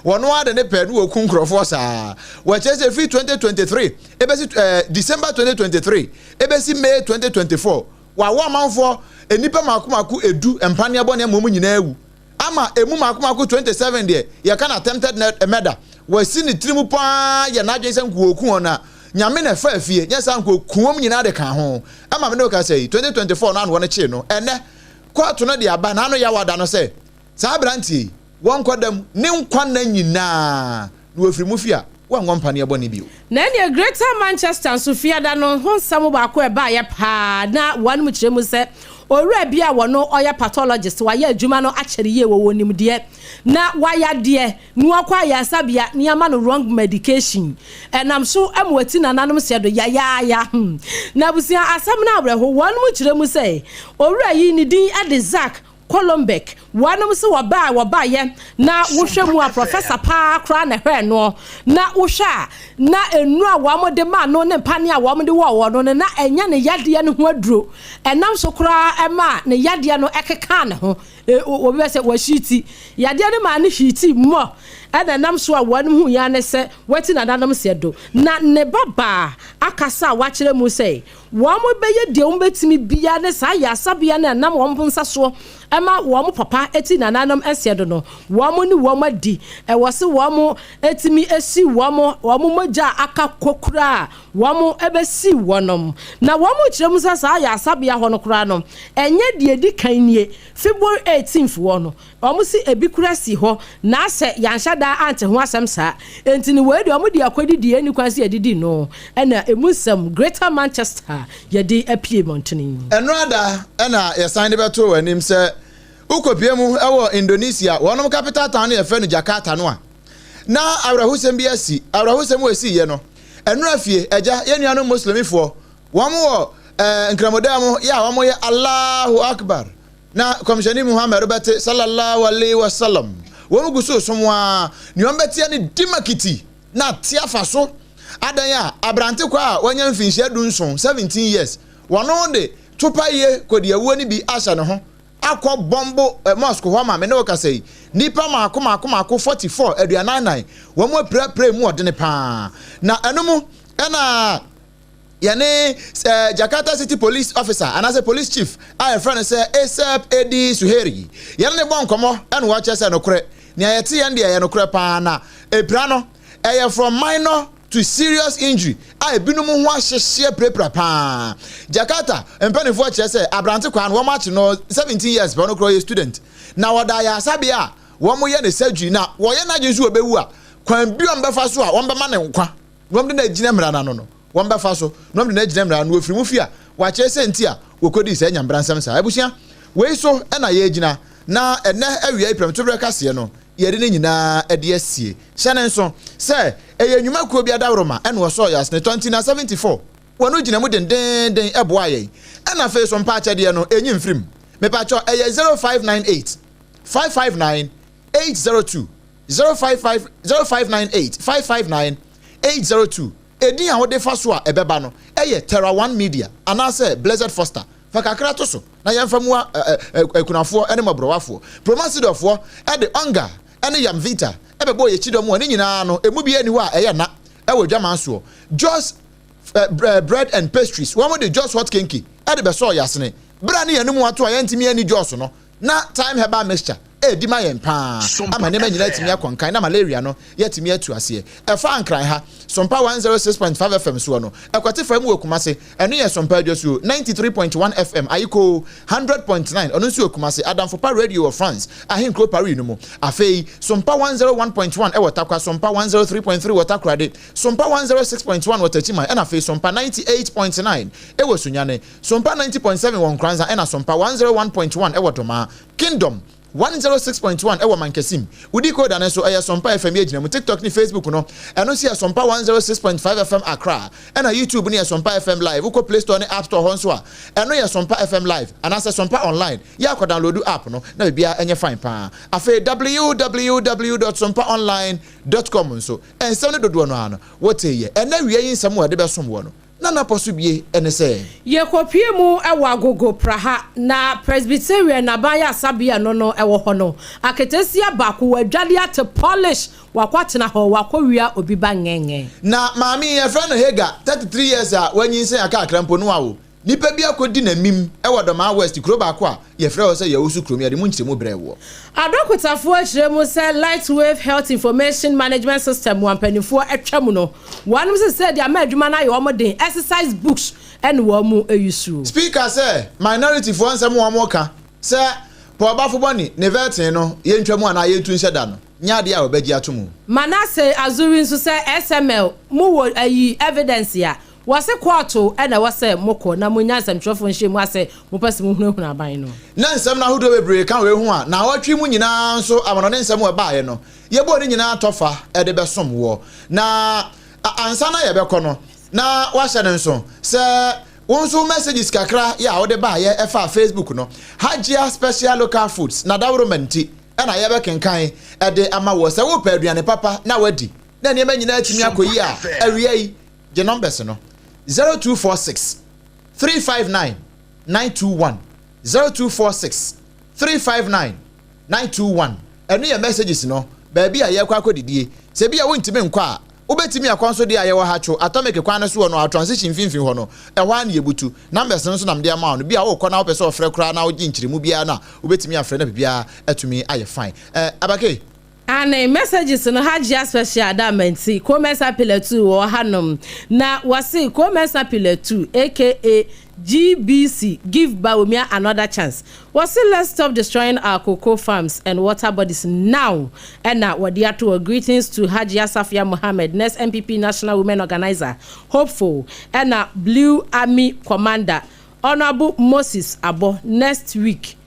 wono ade ne pe no oku nkrofo saa wa chese free 2023 ebesi December 2023 ebesi May 2024 wa wo manfo enipa makomaku edu mpane ebo ne momu nyina ewu ama emu makomaku 27 de ye kana attempted murder wa sini trimu pa ye na adwen sanku oku ona nyame na fa afie nya sanku kuom nyina de kan ho ama me no ka sei 2024 na no che no ene kwatu no de aba na no ya wada no se sa branti won kwadam ne nkwa na nyina no afiri mu fia wa ngompane ebo ne bio na ne Greater Manchester Sofia da no honsam ba ko e ba ya pa na wan mu kire mu se owura bia wo no oya pathologist wa ya adwuma no akyere ye wo wonim de na waya de nu akwa ya sabia ni ama no wrong medication enam so amwati nananom se do ya na busia asam na abreho wonum kyere mu say owura yi ni din Adizak Colombek wanum se waba ye na wohwemu a professor pa kra na hwe no na wohwa na enu a wamode ma no ne pane a wamode wo no na enya ne yade ne ho aduro enam so kra ema ne yade no ekeka ne ho obi be se wa shiti yade ne ma ne shiti mo ana nam so a wanum hu ya ne se wati na nanam se do na ne baba akasa wa kire mu se wamo beye de umbetimi bia ne sa ya sabia na nam wo mpunsa so ema wo papa eti na nanam esiedo no wo ni wo madi e wo se wo etimi esi wo moja aka kokura wo ebesi wonom na wo kirem sa ya sabia ho no kura no enye de edi kan nie February 18th wo no wo si ebi kura si ho na se yanhada ante ho asem sa entini we de wo de akodi die ni kwase edidi no ena emusem Greater Manchester yedi apie montini enrada ena yesan de beto anim se ukopiemu ewo Indonesia wonom capital town e fe no Jakarta no a na awrahusem bi asi awrahusem wasi ye no enra fie eja yenuano muslimifo womo nkramodam ya womo ye Allahu Akbar na komishani Muhammad Robert sallallahu alaihi wasallam womo guso somwa niombetia ni dimakiti na tiafa so adan ya abrante kwa wanya mfinhia dunson 17 years wono de topa ye kodi awu ni bi asha ne ho akọ bombo mosque ho ma me ne wakasei nipa maako 44 aduananai wo mo pre mu odene pa na enomu ena yane Jakarta City Police Officer anase police chief a friend say ASAP Edi Suheri yane ne bon komo eno wa chese no kure ne ayete yande ye no kure pa na epra no eye from minor to serious injury a ebinum ho ahyehye prepra pa Jakarta empanifo chese abrante kwa no wo match no 17 years but no crow student na woda ya sabia wo mo ye ne surgery na wo ye na jesu obewu a kwan biom befa so a wo bema ne nkwa wo mde na gina mra na no wo befa so no mde na gina mra no ofiri mu fia wa chese nti a wo kodi se nyambransam sa abusia we so na ye gina na ene awia iprem to breka se no yeri ne nyina ede asie hyane nso se eye nwuma kuo bia dawroma ene wo so yas ne 2074 wono gina mu den ebo aye ena fe so mpa achede no enyi mfrim me pa cho eye 0598 559 802 055 0598 559 802 edi a wo de fa so a ebeba no eye Terra One Media anase Blessed Foster fakakra to so na yemfamu ekunafo ene mabrowafo promasidofo e de onga ene yam vita ebebo ye chidom woni nyina no emu bi ani ho a eye na e wodwama so just bread and pastries one mo de just hot kinky e de be so yasene bra ne yanum ato a yentimi ani just no na time herbal mixture di ma yen pa ama ne manyina timi akonkan na malaria no yetimi atu ase e fa ankran ha SOMPA 106.5 FM so no ekwate fa mu okumase eno ye SOMPA adwosu 93.1 FM ayiko 100.9 ono nso okumase Adamfo Pa Radio of France ahinkro Paris no mu afei SOMPA 101.1 e wotakwa SOMPA 103.3 wotakrade SOMPA 106.1 wotachima ena afei SOMPA 98.9 e wosunyane SOMPA 90.7 wonkranza ena SOMPA 101.1 e wotoma Kingdom 106.1 ewa mankesim udi code aneso eya SOMPA FM ejina mu TikTok ni Facebook no eno si SOMPA 106.5 FM Accra ena YouTube ni SOMPA FM live uko Play Store ni App Store honso a eno ya SOMPA FM live anasa SOMPA online ya ko download app no na bia enye fine pa afi www.sompaonline.com so ense no dodo no ano wote ye ena wiye yinsam wo de besom wo no nana posubie ene se ye kopie mu ewa agogo praha na Presbyterian na baya sabia no ewo ho no aketesia baako wadwade ate polish wakwatena ho wakowia obi bangenge na maami ye friend Hega 33 years a wanyinse aka akrampo no awo nipa bi akodi na mim ewo Doma West kuro baako a ye frɛ wo se ye usu krom ye de munchire mu brewo adokotafo akyire mu se light wave health information management system wampanifo atwam no wanum se said ya ma adwuma na ye omoden exercise books and wo mu eyusu speaker say minority for ansem wo mo ka se po bafo boni ne vetin no ye ntwamu ana ye tun hyeda no nyaade a obagi atomu manase azuri nso se SML mu wo ayi evidence ya wase kwato na wase moko na munya samtrofo nhye mu ase mo pese mu hunu aban no na nsem na hodo bebre kan we hu a na watwi mu nyina nso amono ne nsem we baaye no ye bo ni nyina tofa e de besom wo na ansa na ye bekọ no na wahye ne nso se wonso messages kakra ya wo de baaye e fa Facebook no Hajia special local foods na dawromenti na ye bekenkan e de ama wo se wo pa aduane papa na wadi na ne nyina atimi akoyi a awie yi the numbers no 0246 359 921 0246 359 921 enu ye messages no baby a ye kwa akodidie se bia wontime nkwa a obetimi akwanso de aye wo hacho atomic kwan so no transition finfin ho no e hwa na yebutu numbers no so nam de ama no bia wo kọ na wo pese ofre kra na wo ginchirimu bia na obetimi afre na bia atumi aye fine abake and messages no Hajia special adamenti Komesa Pillar 2 or Hanum na wasi Komesa Pillar 2 aka GBC give Bawumia another chance. Wasi let's stop destroying our cocoa farms and water bodies now. And now wadiatu greetings to Hajia Safia Mohammed, next MPP National Women Organizer, hopeful and now Blue Army Commander Honorable Moses Abo next week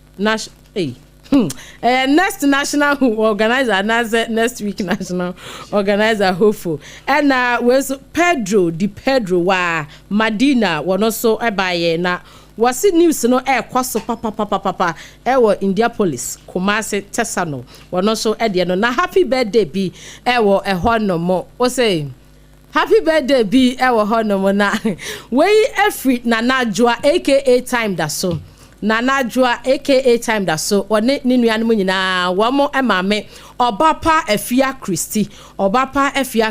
next national organizer next week national organizer hopeful and was Pedro wa Madina wonoso ebaye na wasi news no kwaso papa ewo Indianapolis Kumasi Tesano wonoso ede no na happy birthday bi ewo eho mo o say happy birthday bi ewo ho no mo na we every na Joa aka time that so Nana Joa aka time that so one ni nuanom nyina wamo emame Obapa Efia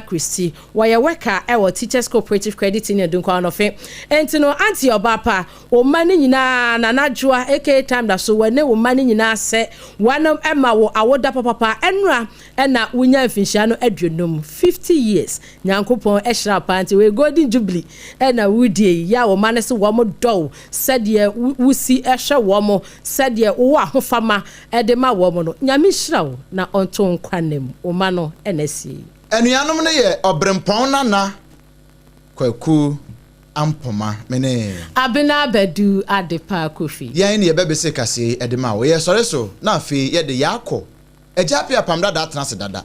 Christie why worker ewo Teachers Cooperative Credit Union dunkwa no fe entino anti Obapa o mani nyina Nana Joa aka time that so when o mani nyina se wanom ema wo awoda papa enra ena wunya mfinhia no aduonum 50 years nyankopon ehra panti we golden jubilee ena wudie ya wo mane se wo mo do said ye wusi ehwe wo mo said ye wo ahofama edema wo mo no nyame hira na onto nkwanem o ma no enesi enuanom ne ye obrempon na kwaku ampoma mene abena bedu adepa kofi yan ne ye bebese kase edema wo ye sore so na afi ye de yakọ eja pia pamda da atena se dada